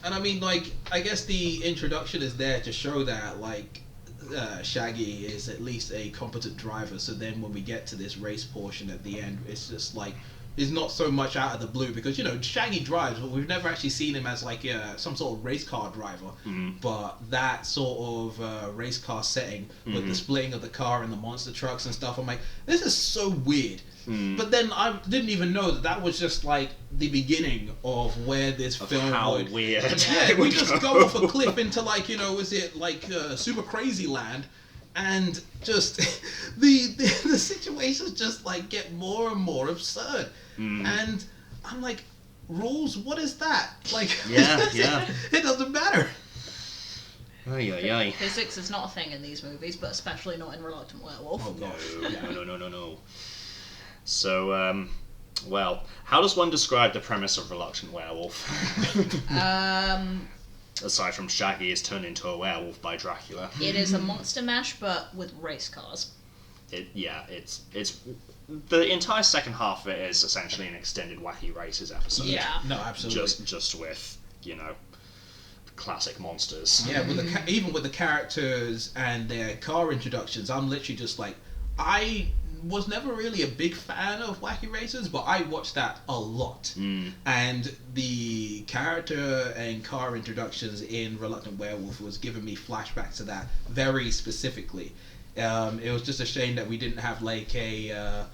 And I mean, like, I guess the introduction is there to show that, like, Shaggy is at least a competent driver. So then when we get to this race portion at the end, it's just like, it's not so much out of the blue because, you know, Shaggy drives, but we've never actually seen him as like some sort of race car driver. But that sort of race car setting with the splitting of the car and the monster trucks and stuff, I'm like, this is so weird. But then I didn't even know that was just like the beginning of where this Of film how would. weird Yeah, it we would just go off a cliff into like, you know, is it like Super Crazy Land, and just the situations just like get more and more absurd, and I'm like, rules? What is that? Like, Yeah, yeah. it doesn't matter. Ay, ay, ay. Physics is not a thing in these movies, but especially not in Reluctant Werewolf. Oh gosh. No. So, well, how does one describe the premise of Reluctant Werewolf? Aside from Shaggy is turned into a werewolf by Dracula. It is a monster mash, but with race cars. It's the entire second half of it is essentially an extended Wacky Races episode. Yeah. No, absolutely. Just with, you know, classic monsters. Yeah, with even with the characters and their car introductions, I'm literally just like, I was never really a big fan of Wacky Races, but I watched that a lot. And the character and car introductions in Reluctant Werewolf was giving me flashbacks to that very specifically. It was just a shame that we didn't have like a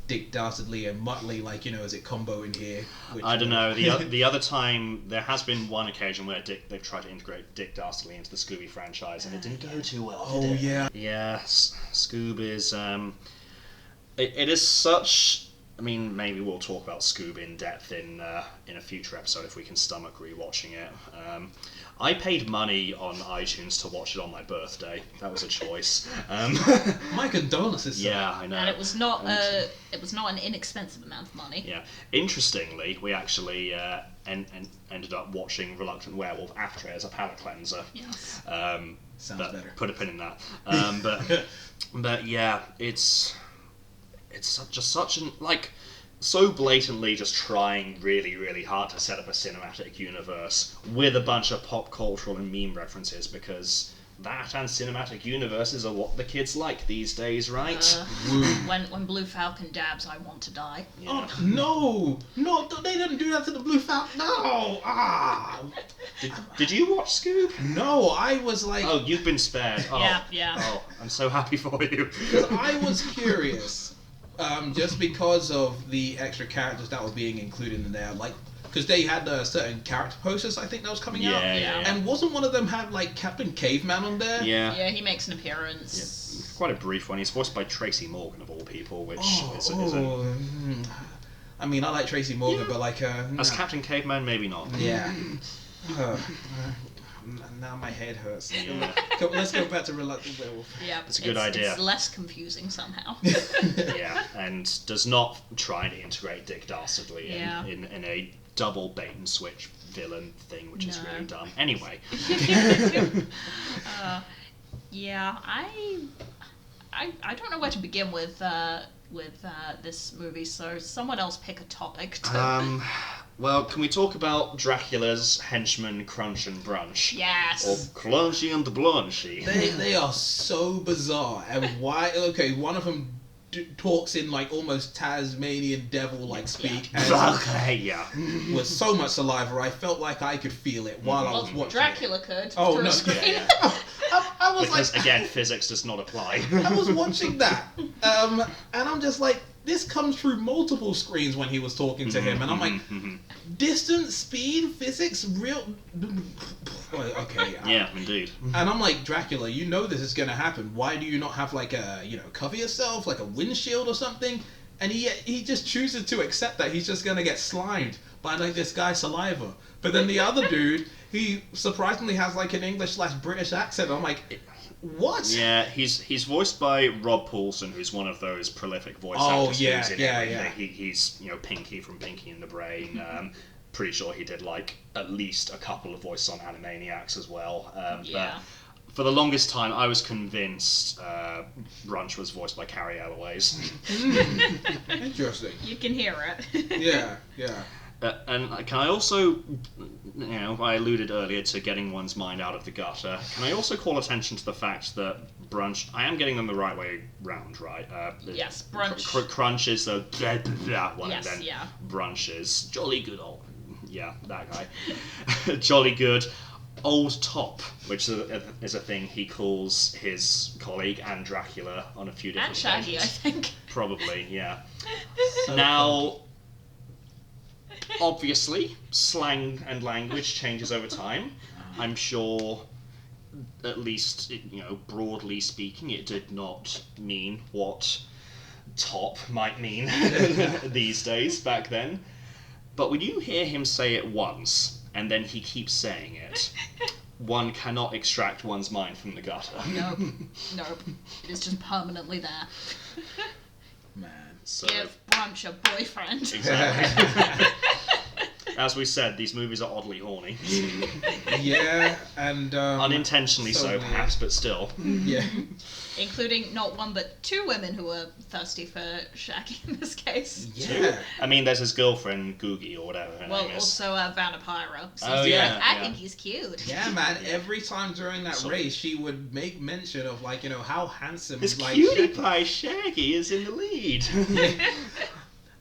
Dick Dastardly and Muttley, like, you know, as a combo in here. Which I don't know. The other time, there has been one occasion where they've tried to integrate Dick Dastardly into the Scooby franchise, and it didn't go too well. Oh did it? yeah. Yeah, Scoob is it is such. I mean, maybe we'll talk about Scoob in depth in a future episode if we can stomach rewatching it. I paid money on iTunes to watch it on my birthday. That was a choice. My condolences. Sir. Yeah, I know. And it was not an inexpensive amount of money. Yeah. Interestingly, we actually ended up watching Reluctant Werewolf after it as a palate cleanser. Yes. Sounds But better. put a pin in that. But yeah, it's just such an, like, so blatantly just trying really, really hard to set up a cinematic universe with a bunch of pop cultural and meme references, because that and cinematic universes are what the kids like these days, right? When Blue Falcon dabs, I want to die. Yeah. Oh, no, they didn't do that to the Blue Falcon. No, Did you watch Scoob? no, I was like, Oh, you've been spared. Oh, Yeah. Oh, I'm so happy for you. because I was curious, just because of the extra characters that were being included in there, like, because they had certain character posters, I think, that was coming out. Yeah. And wasn't one of them have like Captain Caveman on there? Yeah. Yeah, he makes an appearance. Quite a brief one. He's voiced by Tracy Morgan of all people, which is I mean, I like Tracy Morgan, but like, as Captain Caveman, maybe not. yeah. Now my head hurts. Yeah. Let's go back to Reluctant Werewolf. Yeah, It's a good idea. It's less confusing somehow. Yeah, and does not try to integrate Dick Dastardly Yeah. in a double bait and switch villain thing, which is No. really dumb. Anyway, Yeah, I don't know where to begin with with this movie, so someone else pick a topic. Well, can we talk about Dracula's henchmen Crunch and Brunch? Yes. Or Clunchy and the Blunchy? They are so bizarre, and why? Okay, one of them talks in like almost Tasmanian devil like speak, Yeah. with so much saliva. I felt like I could feel it while I was Well, watching. Dracula could. Oh through no! a screen. I was Because, like, again, physics does not apply. I was watching that, and I'm just like, this comes through multiple screens when he was talking to him, and I'm like, distance, speed, physics, real. Okay. Yeah, indeed. And I'm like, Dracula, you know this is gonna happen. Why do you not have like a, cover yourself, like a windshield or something? And he just chooses to accept that he's just gonna get slimed by like this guy's saliva. But then the other dude, he surprisingly has like an English/British accent. I'm like, what? Yeah, he's voiced by Rob Paulson, who's one of those prolific voice Oh, actors. yeah, who's in yeah, everything. yeah. He's Pinky from Pinky and the Brain. Pretty sure he did like at least a couple of voices on Animaniacs as well. Yeah. But for the longest time, I was convinced Brunch was voiced by Carrie Elways. Interesting. You can hear it. Yeah. And can I also, I alluded earlier to getting one's mind out of the gutter. Can I also call attention to the fact that Brunch, I am getting them the right way round, right? Yes, Brunch. Crunch is the one, Yes, and then yeah. Brunch is jolly good old, that guy. Jolly good old top, which is a thing he calls his colleague and Dracula on a few different And Shaggy, I occasions. think. Probably, yeah. Now, obviously, slang and language changes over time. I'm sure, at least, broadly speaking, it did not mean what top might mean these days, back then. But when you hear him say it once, and then he keeps saying it, one cannot extract one's mind from the gutter. Nope. It's just permanently there. Man. So, Give Brunch a boyfriend. exactly. As we said, these movies are oddly horny. Yeah, and Unintentionally so so, weird. perhaps, but still. yeah. Including not one but two women who were thirsty for Shaggy in this case. Yeah. I mean, there's his girlfriend, Googie, or whatever her Well, name is. also Vanapyro. So Oh, she's yeah, like, I yeah. think he's cute. Yeah, man. Every time during that So- race, she would make mention of like, how handsome His like cutie Shaggy- pie Shaggy is in the lead.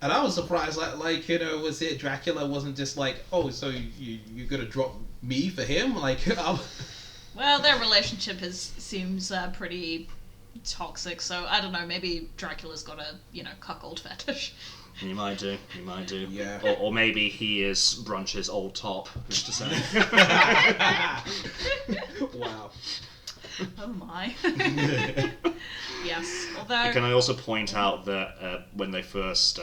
And I was surprised, was it Dracula wasn't just like, oh, so you're gonna drop me for him? Like, Well, their relationship seems pretty toxic, so I don't know, maybe Dracula's got a, cuckold fetish. You might do. Yeah. Or maybe he is Brunch's old top, just to say. wow. Oh my. Yes, although... Can I also point out that when they first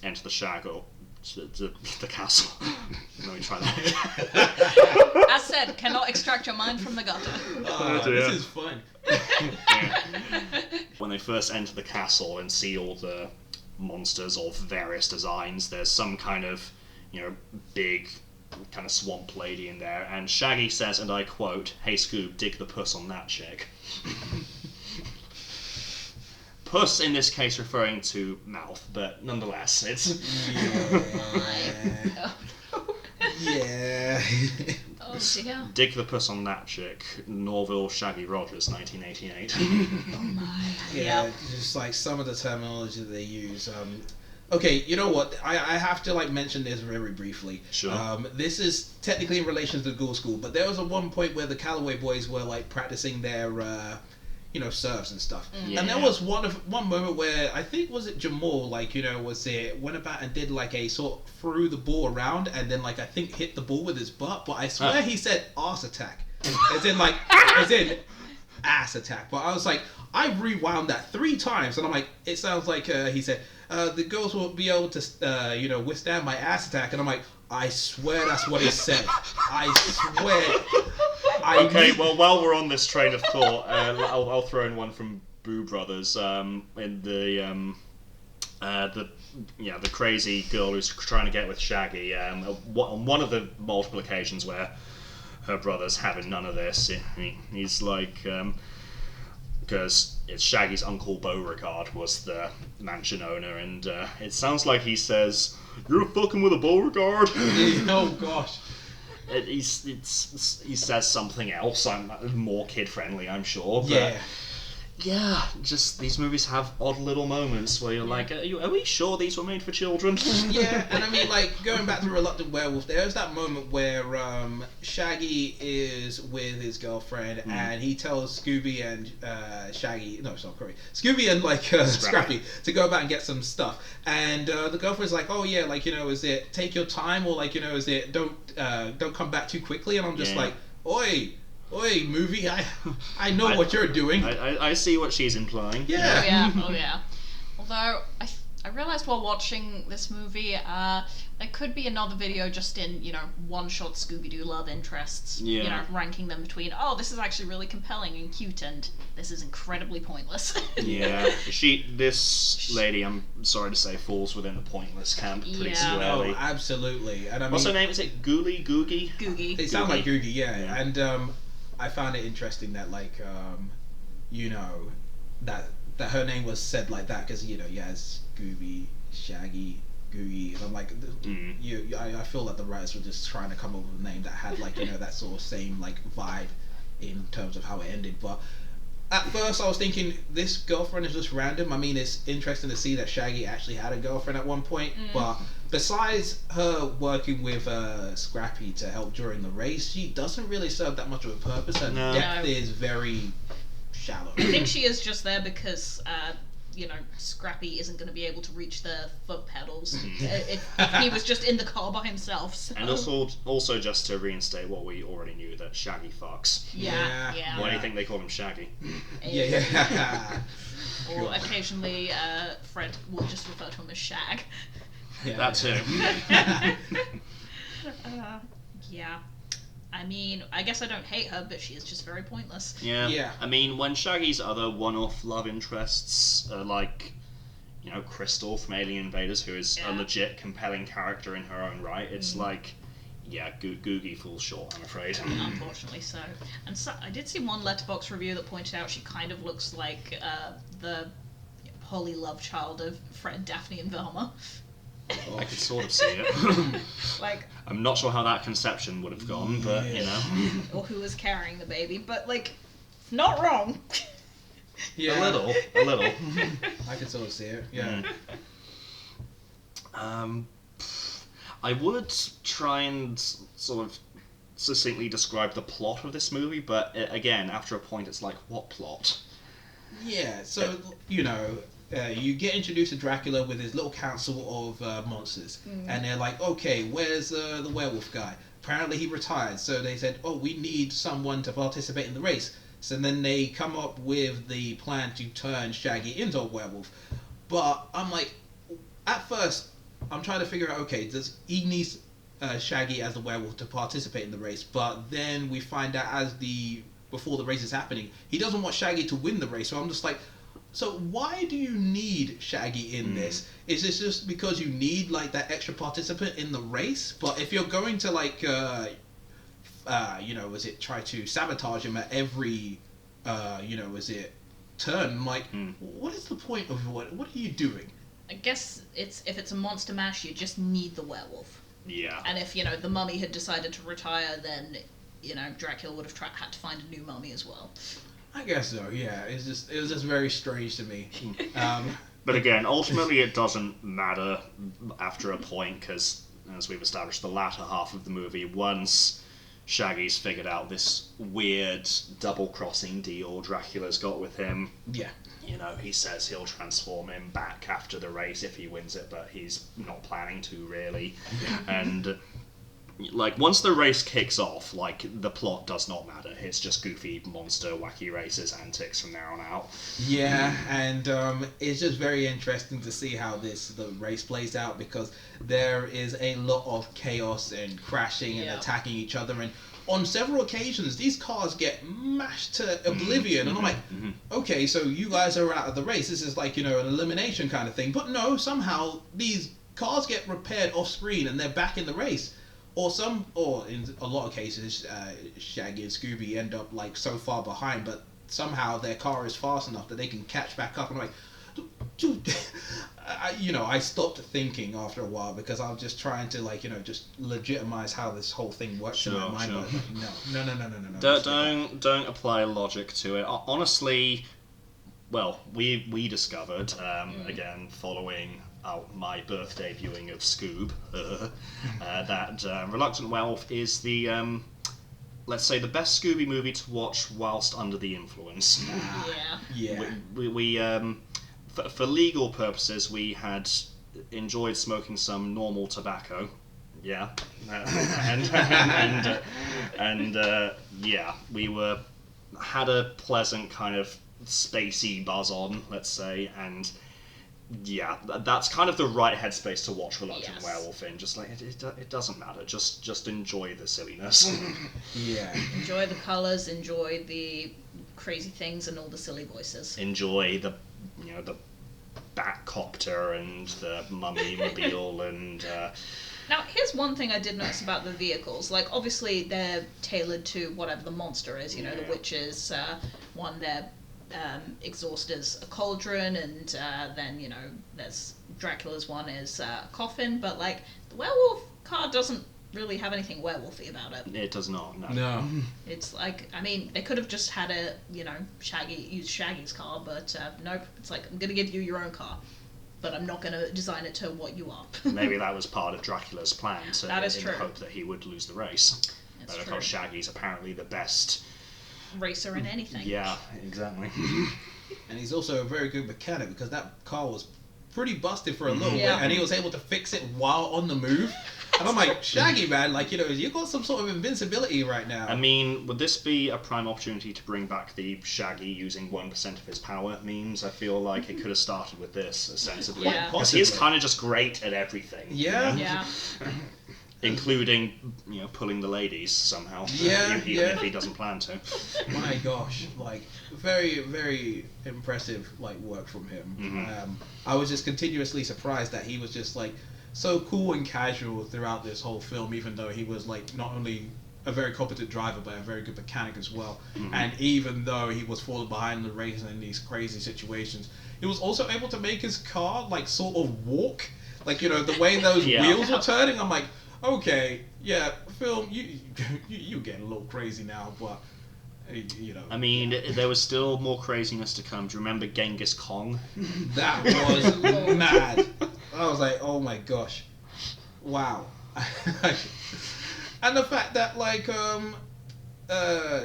enter the shag or the castle... Let me try that. As said, cannot extract your mind from the gutter. dear. This is fun. Yeah. When they first enter the castle and see all the monsters of various designs, there's some kind of, big kind of swamp lady in there, and Shaggy says, and I quote, "Hey Scoob, dig the puss on that chick." Puss in this case referring to mouth, but nonetheless, it's... Yeah. yeah. Oh dear. Dig the puss on that chick, Norville Shaggy Rogers, 1988. Oh my. Yeah, Yep. just like some of the terminology that they use. Okay, you know what? I have to mention this very briefly. Sure. This is technically in relation to the Ghoul School, but there was one point where the Callaway boys were practicing their, serves and stuff. Yeah. And there was one moment where I think was it Jamal, went about and did a sort threw the ball around and then I think hit the ball with his butt, but I swear he said arse attack, as in ass attack. But I was like, I rewound that 3 times, and I'm like, it sounds like he said, the girls will be able to, withstand my ass attack, and I'm like, I swear that's what he said. I swear. Okay, well, while we're on this train of thought, I'll throw in one from Boo Brothers, in the crazy girl who's trying to get with Shaggy. On one of the multiple occasions where her brother's having none of this, he's like, because it's Shaggy's uncle Beauregard was the mansion owner, and it sounds like he says, "You're fucking with a Beauregard." Oh gosh. He says something else. I'm more kid friendly, I'm sure. But Yeah. yeah, just these movies have odd little moments where you're like, are we sure these were made for children? Yeah, and I mean, like, going back to Reluctant Werewolf, there's that moment where Shaggy is with his girlfriend, and he tells Scooby and Scooby and, like, Scrappy to go back and get some stuff. And the girlfriend's like, oh, yeah, like, is it take your time, or, like, is it don't come back too quickly? And I'm just like, oi, movie, I know what you're doing. I see what she's implying. Yeah. Oh yeah. Although I realized while watching this movie, there could be another video just in one-shot Scooby Doo love interests. Yeah. Ranking them between this is actually really compelling and cute, and this is incredibly pointless. Yeah. This lady, I'm sorry to say, falls within the pointless camp pretty Yeah. squarely. Oh, absolutely. And I mean, What's her name? Is it Googie? Googie. They sound like Googie, yeah. Yeah. And I found it interesting that, like, that her name was said like that because Scooby, Shaggy, Googie, and I'm like, I feel like the writers were just trying to come up with a name that had like that sort of same like vibe in terms of how it ended. But at first I was thinking this girlfriend is just random. I mean, it's interesting to see that Shaggy actually had a girlfriend at one point, but besides her working with Scrappy to help during the race, she doesn't really serve that much of a purpose. Her depth is very shallow. I think she is just there because Scrappy isn't going to be able to reach the foot pedals if he was just in the car by himself. So. And also just to reinstate what we already knew, that Shaggy fucks. Yeah. Why do you think they call him Shaggy? Yeah. Or occasionally, Fred will just refer to him as Shag. Yeah. That too. Yeah. I mean, I guess I don't hate her, but she is just very pointless. Yeah. I mean, when Shaggy's other one-off love interests are like, Crystal from Alien Invaders, who is a legit compelling character in her own right, it's like, Googie falls short, I'm afraid. Unfortunately so. And so, I did see one Letterboxd review that pointed out she kind of looks like the Polly love child of Fred, Daphne, and Velma. I could sort of see it. Like, I'm not sure how that conception would have gone, but or who was carrying the baby, but like, not wrong. Yeah. A little. I could sort of see it. Yeah. I would try and sort of succinctly describe the plot of this movie, but again, after a point, it's like, what plot? Yeah. So you get introduced to Dracula with his little council of monsters, and they're like, okay, where's the werewolf guy? Apparently he retired, so they said, oh, we need someone to participate in the race. So then they come up with the plan to turn Shaggy into a werewolf. But I'm like, at first, I'm trying to figure out, okay, does he need Shaggy as the werewolf to participate in the race? But then we find out before the race is happening, he doesn't want Shaggy to win the race. So I'm just like, so why do you need Shaggy in this? Is this just because you need like that extra participant in the race? But if you're going to like, try to sabotage him at every, turn? Like, what is the point of what are you doing? I guess if it's a monster mash, you just need the werewolf. Yeah. And if the mummy had decided to retire, then Dracula would have had to find a new mummy as well. I guess so. Yeah, it was just very strange to me. But again, ultimately it doesn't matter after a point, because, as we've established, the latter half of the movie, once Shaggy's figured out this weird double-crossing deal Dracula's got with him, he says he'll transform him back after the race if he wins it, but he's not planning to, really. And like, once the race kicks off, like, the plot does not matter. It's just goofy monster wacky races antics from there on out. Yeah, and it's just very interesting to see how the race plays out, because there is a lot of chaos and crashing and attacking each other, and on several occasions these cars get mashed to oblivion, and I'm like, okay, so you guys are out of the race. This is like, an elimination kind of thing. But no, somehow these cars get repaired off screen and they're back in the race. Or in a lot of cases, Shaggy and Scooby end up like so far behind, but somehow their car is fast enough that they can catch back up. And I'm like, dude, I stopped thinking after a while because I was just trying to just legitimize how this whole thing works in my mind. Sure. But no. Don't apply logic to it. Honestly, well, we discovered again following my birthday viewing of Scoob that Reluctant Werewolf is the let's say the best Scooby movie to watch whilst under the influence. Yeah. We for legal purposes, we had enjoyed smoking some normal tobacco, yeah, and yeah, we had a pleasant kind of spacey buzz on, let's say, and yeah, that's kind of the right headspace to watch Reluctant Werewolf in. Just like it doesn't matter. Just enjoy the silliness. Yeah. Enjoy the colours. Enjoy the crazy things and all the silly voices. Enjoy the Batcopter and the Mummy Mobile and. Now, here's one thing I did notice about the vehicles. Like, obviously, they're tailored to whatever the monster is. The witches, one, their exhaust is a cauldron, and then, there's Dracula's one is a coffin. But, like, the werewolf car doesn't really have anything werewolfy about it. It does not, No. It's like, I mean, they could have just had use Shaggy's car, but nope. It's like, I'm going to give you your own car, but I'm not going to design it to what you are. Maybe that was part of Dracula's plan, in true. the hope that he would lose the race. That's But of true. course, Shaggy's apparently the best. Racer in anything. Yeah, exactly. And he's also a very good mechanic because that car was pretty busted for a little bit, Yeah. and he was able to fix it while on the move. And I'm like, Shaggy, man, you got some sort of invincibility right now. I mean, would this be a prime opportunity to bring back the Shaggy using 1% of his power memes? I feel like it could have started with this, sensibly. Yeah. Because he's kind of just great at everything. Yeah. Yeah. Including, pulling the ladies somehow. Yeah, Even if he doesn't plan to. My gosh, very, very impressive, work from him. Mhm. I was just continuously surprised that he was just, so cool and casual throughout this whole film, even though he was, not only a very competent driver, but a very good mechanic as well. Mhm. And even though he was falling behind the race in these crazy situations, he was also able to make his car, sort of walk. The way those Yeah. wheels were turning, I'm like, okay, yeah, film, you're getting a little crazy now, but, I mean, there was still more craziness to come. Do you remember Genghis Kong? that was mad. I was like, oh my gosh, wow. And the fact that,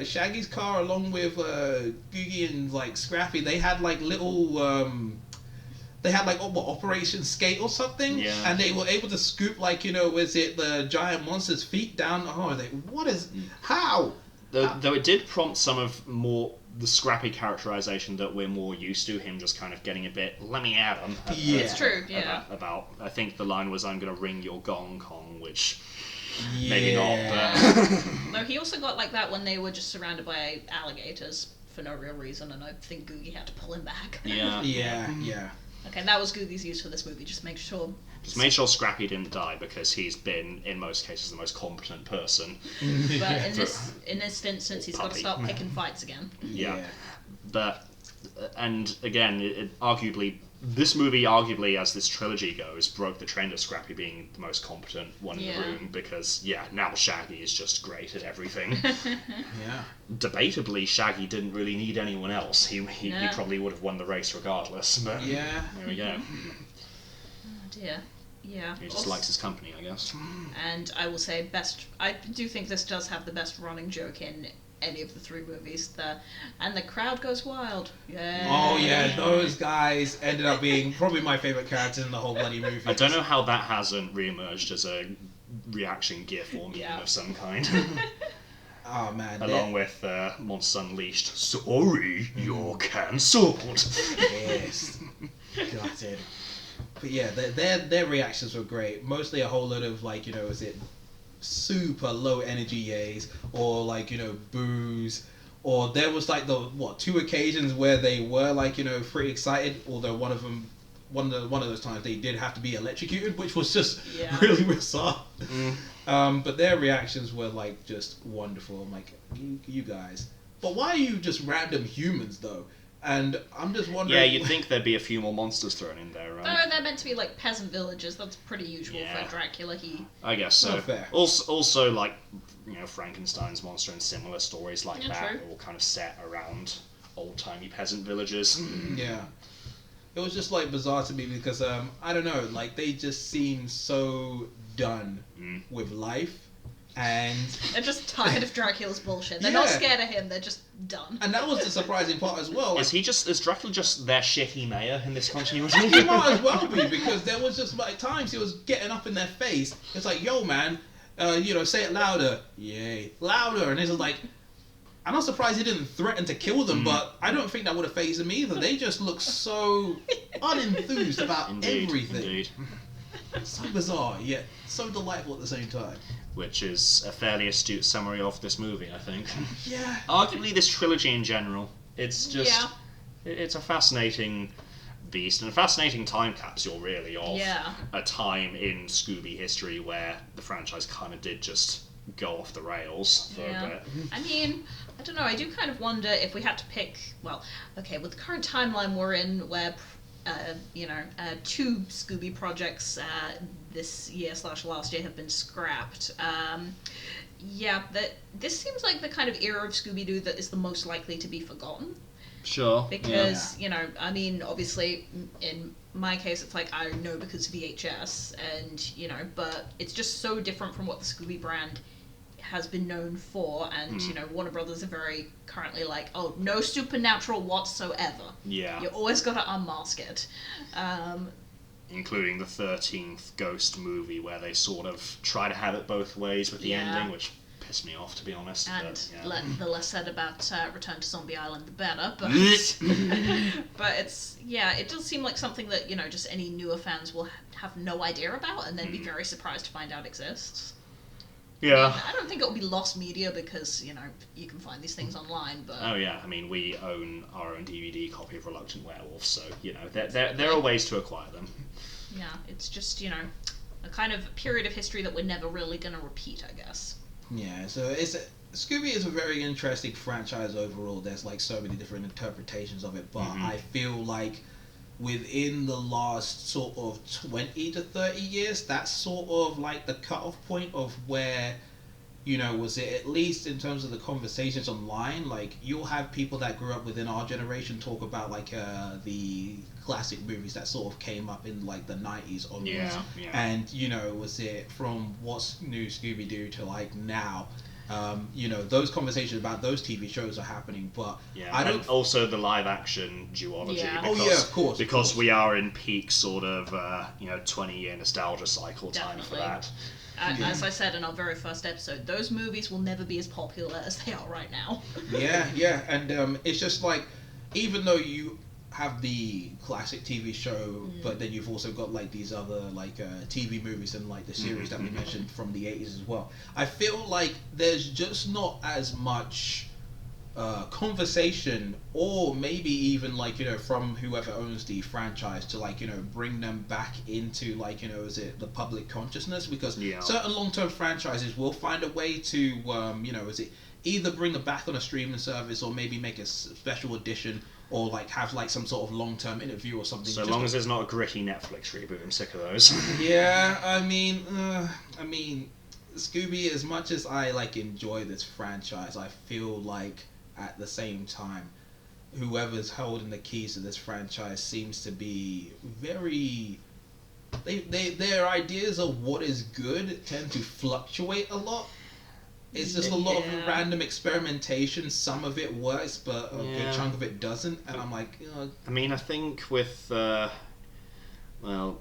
Shaggy's car, along with Googie and, Scrappy, they had, little, they had Operation Skate or something, Yeah. and they were able to scoop was it the giant monster's feet down? Oh, how? Though it did prompt some of the Scrappy characterization that we're more used to, him just kind of getting a bit, let me at him. Yeah. It's true, yeah. About, I think the line was, I'm going to ring your gong, Kong, which Yeah. maybe not, but... No, he also got like that when they were just surrounded by alligators for no real reason, and I think Googie had to pull him back. Yeah. Yeah. Okay, that was Googie's use for this movie, just make sure. Just made sure Scrappy didn't die, because he's been, in most cases, the most competent person. But in this instance, he's got to Puppy. start picking fights again. Yeah. But, and again, this movie, arguably, as this trilogy goes, broke the trend of Scrappy being the most competent one in the room, because, now Shaggy is just great at everything. Yeah. Debatably, Shaggy didn't really need anyone else. He probably would have won the race regardless, but Yeah. there we go. Oh dear. Yeah. He just likes his company, I guess. And I will say I do think this does have the best running joke in any of the three movies. And the crowd goes wild. Yeah. Oh yeah, those guys ended up being probably my favorite characters in the whole bloody movie. I don't know how that hasn't re-emerged as a reaction gif or meme of some kind. Oh man. Along with Monsters Unleashed. Sorry, you're cancelled. Yes. Got it. But yeah, their reactions were great. Mostly a whole lot of is it super low energy yays or boos, or there was two occasions where they were pretty excited. Although one of those times they did have to be electrocuted, which was just really bizarre. But their reactions were just wonderful. I'm like, you guys. but why are you just random humans though? And I'm just wondering. Yeah, you'd think there'd be a few more monsters thrown in there, right? Oh, they're meant to be like peasant villages. That's pretty usual Yeah. for Dracula. I guess so. Not fair. Also, like, Frankenstein's monster and similar stories like Yeah, that true. are all kind of set around old-timey peasant villages. Yeah. It was just like bizarre to me because I don't know, like they just seem so done with life, and They're just tired of Dracula's bullshit. They're not Yeah. scared of him. They're just done. that was the surprising part as well. Like, Is Dracula just their shitty mayor in this continuity? he might as well be, because there was just like times he was getting up in their face. It's like, yo man, say it louder, yay, louder, and it's just like. I'm not surprised he didn't threaten to kill them, but I don't think that would have fazed them either. They just look so unenthused about everything. Indeed. So bizarre, yet so delightful at the same time. Which is a fairly astute summary of this movie, I think. Yeah. Arguably, this trilogy in general. It's just... Yeah. It's a fascinating beast, and a fascinating time capsule, really, of Yeah. a time in Scooby history where the franchise kind of did just go off the rails for a bit. I mean, I don't know. I do kind of wonder if we had to pick. Well, okay, with the current timeline we're in, where two Scooby projects this year / last year have been scrapped. This seems like the kind of era of Scooby Doo that is the most likely to be forgotten. Sure. Because I mean, obviously, in my case, it's like I know because VHS, and but it's just so different from what the Scooby brand has been known for, and Warner Brothers are very currently like, oh, no supernatural whatsoever. Yeah. You always got to unmask it. Including the 13th Ghost movie, where they sort of try to have it both ways with the Yeah. ending, which pissed me off, to be honest. And but, the less said about Return to Zombie Island, the better. But but it does seem like something that just any newer fans will have no idea about, and then be very surprised to find out exists. Yeah. I don't think it will be lost media because you can find these things online. But Oh yeah, I mean, we own our own DVD copy of Reluctant Werewolf, so there are ways to acquire them. yeah, it's just a kind of period of history that we're never really going to repeat, I guess. Yeah, so Scooby is a very interesting franchise overall. There's like so many different interpretations of it, but I feel like within the last sort of 20 to 30 years, that's sort of like the cutoff point of where, was it at least in terms of the conversations online, like you'll have people that grew up within our generation talk about like the classic movies that sort of came up in like the 90s onwards. Yeah. And, was it from what's new Scooby Doo to like now? Those conversations about those TV shows are happening, but Yeah, I don't. and also the live action duology. Yeah. Because, Oh, yeah, of course, Because we are in peak sort of 20-year nostalgia cycle time for Definitely. that. As I said in our very first episode, those movies will never be as popular as they are right now. Yeah, and it's just like, even though you have the classic TV show, but then you've also got like these other like TV movies and like the series that we mentioned from the 80s as well. I feel like there's just not as much conversation, or maybe even like from whoever owns the franchise to like bring them back into like is it the public consciousness, because certain long-term franchises will find a way to is it either bring them back on a streaming service or maybe make a special edition, or like have like some sort of long-term interview or something. So long as it's not a gritty Netflix reboot, I'm sick of those. Yeah, I mean, Scooby, as much as I like enjoy this franchise, I feel like at the same time, whoever's holding the keys to this franchise seems to be very. Their ideas of what is good tend to fluctuate a lot. It's just a lot of random experimentation. Some of it works, but a good chunk of it doesn't. And I'm like, I mean, I think with, most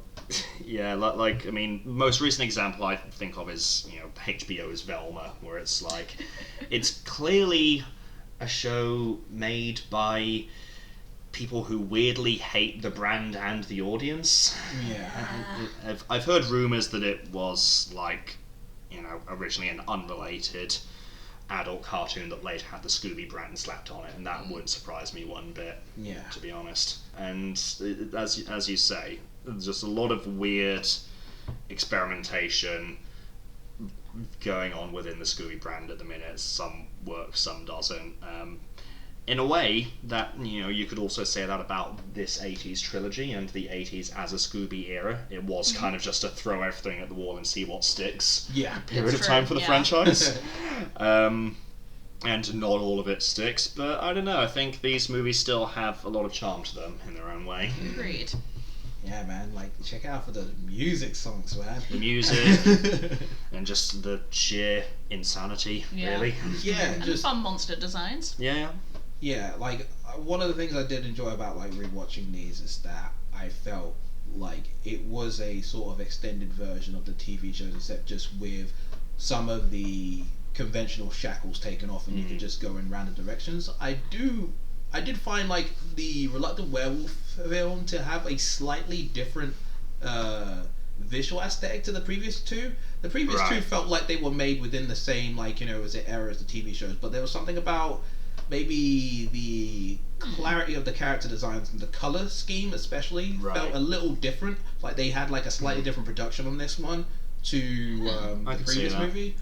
recent example I think of is, HBO's Velma, where it's like, it's clearly a show made by people who weirdly hate the brand and the audience. yeah. I've heard rumours that it was like, originally an unrelated adult cartoon that later had the Scooby brand slapped on it, and that wouldn't surprise me one bit, to be honest. And as you say, there's just a lot of weird experimentation going on within the Scooby brand at the minute. Some works, some doesn't. in a way, that you could also say that about this 80s trilogy and the 80s as a Scooby era. It was kind of just to throw everything at the wall and see what sticks. Yeah, Period of time for the franchise. And not all of it sticks, but I don't know. I think these movies still have a lot of charm to them in their own way. Agreed. Yeah, man. Like, check out for the music songs, man. The music and just the sheer insanity, really. Yeah, And just fun monster designs. Yeah. yeah. Like, one of the things I did enjoy about like rewatching these is that I felt like it was a sort of extended version of the TV shows, except just with some of the conventional shackles taken off, and you could just go in random directions. I did find like the Reluctant Werewolf film to have a slightly different visual aesthetic to the previous two. The previous two felt like they were made within the same as it era as the TV shows, but there was something about maybe the clarity of the character designs and the color scheme especially felt a little different. Like they had like a slightly different production on this one to the previous movie.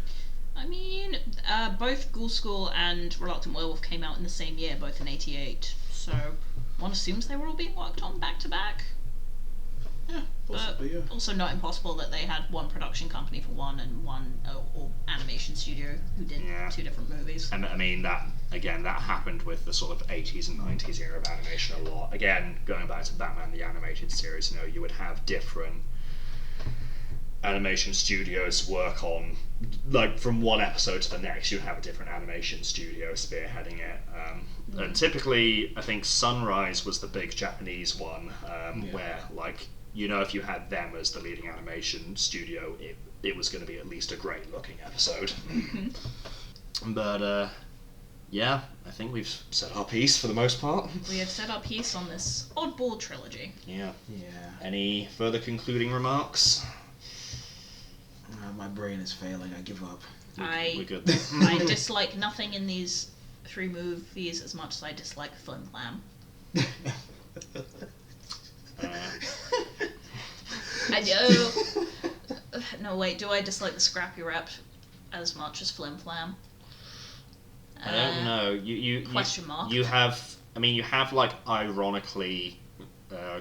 I mean, both Ghoul School and Reluctant Werewolf came out in the same year, both in '88. So one assumes they were all being worked on back to back. Yeah, possibly. But also not impossible that they had one production company for one and one or animation studio who did two different movies. And I mean that happened with the sort of 80s and 90s era of animation a lot. Again, going back to Batman the Animated Series, you would have different animation studios work on, like, from one episode to the next, you'd have a different animation studio spearheading it. And typically, I think Sunrise was the big Japanese one, where, like, if you had them as the leading animation studio, it was going to be at least a great looking episode. But, yeah, I think we've said our piece for the most part. We have said our piece on this oddball trilogy. Yeah. Yeah. Any further concluding remarks? My brain is failing. I give up. We're good. I dislike nothing in these three movies as much as I dislike Flim Flam. No, wait, do I dislike the Scrappy Rap as much as Flim Flam? I don't know. You question mark. You have like ironically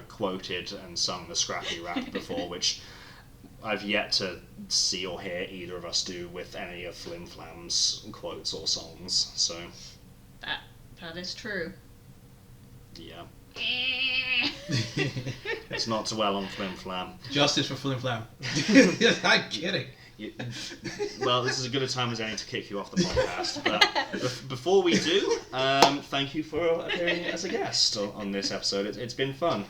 quoted and sung the Scrappy Rap before, which I've yet to see or hear either of us do with any of Flim Flam's quotes or songs. So that is true. Yeah. It's not so well on Flim Flam. Justice for Flim Flam. I'm kidding. Well, this is as good a time as any to kick you off the podcast. But before we do, thank you for appearing as a guest on this episode. It's been fun.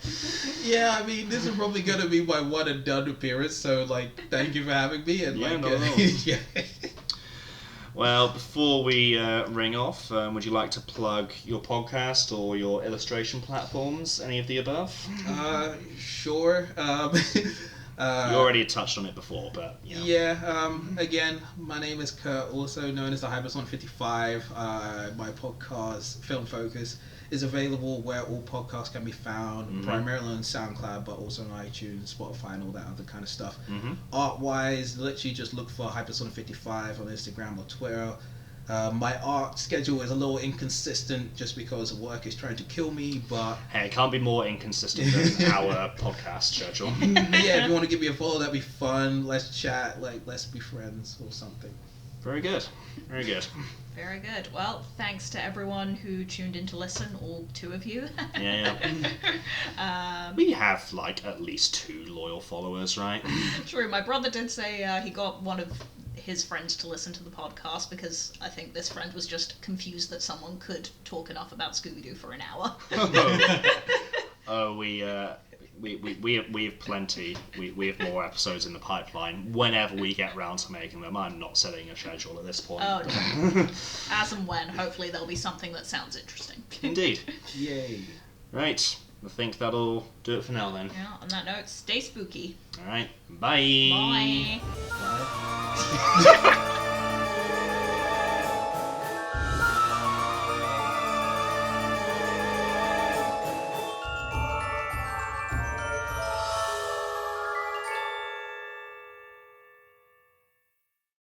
Yeah, I mean, this is probably going to be my one and done appearance. So, thank you for having me. And yeah. Well, before we ring off, would you like to plug your podcast or your illustration platforms? Any of the above? Sure. You already touched on it before, but again, my name is Kurt, also known as the Hypersonic55. My podcast, Film Focus, is available where all podcasts can be found, primarily on SoundCloud, but also on iTunes, Spotify, and all that other kind of stuff. Art-wise, literally just look for Hypersonic55 on Instagram or Twitter. My art schedule is a little inconsistent just because work is trying to kill me, but... Hey, it can't be more inconsistent than our podcast schedule. Yeah, if you want to give me a follow, that'd be fun. Let's chat, let's be friends or something. Very good. Very good. Very good. Well, thanks to everyone who tuned in to listen, all two of you. Yeah. We have, at least 2 loyal followers, right? True. My brother did say he got one of his friends to listen to the podcast because I think this friend was just confused that someone could talk enough about Scooby Doo for an hour. We have plenty. We have more episodes in the pipeline. Whenever we get round to making them, I'm not setting a schedule at this point. Oh no. As and when, hopefully there'll be something that sounds interesting. Indeed. Yay. Right. I think that'll do it for now then. Yeah. On that note, stay spooky. All right. Bye. Bye. Bye.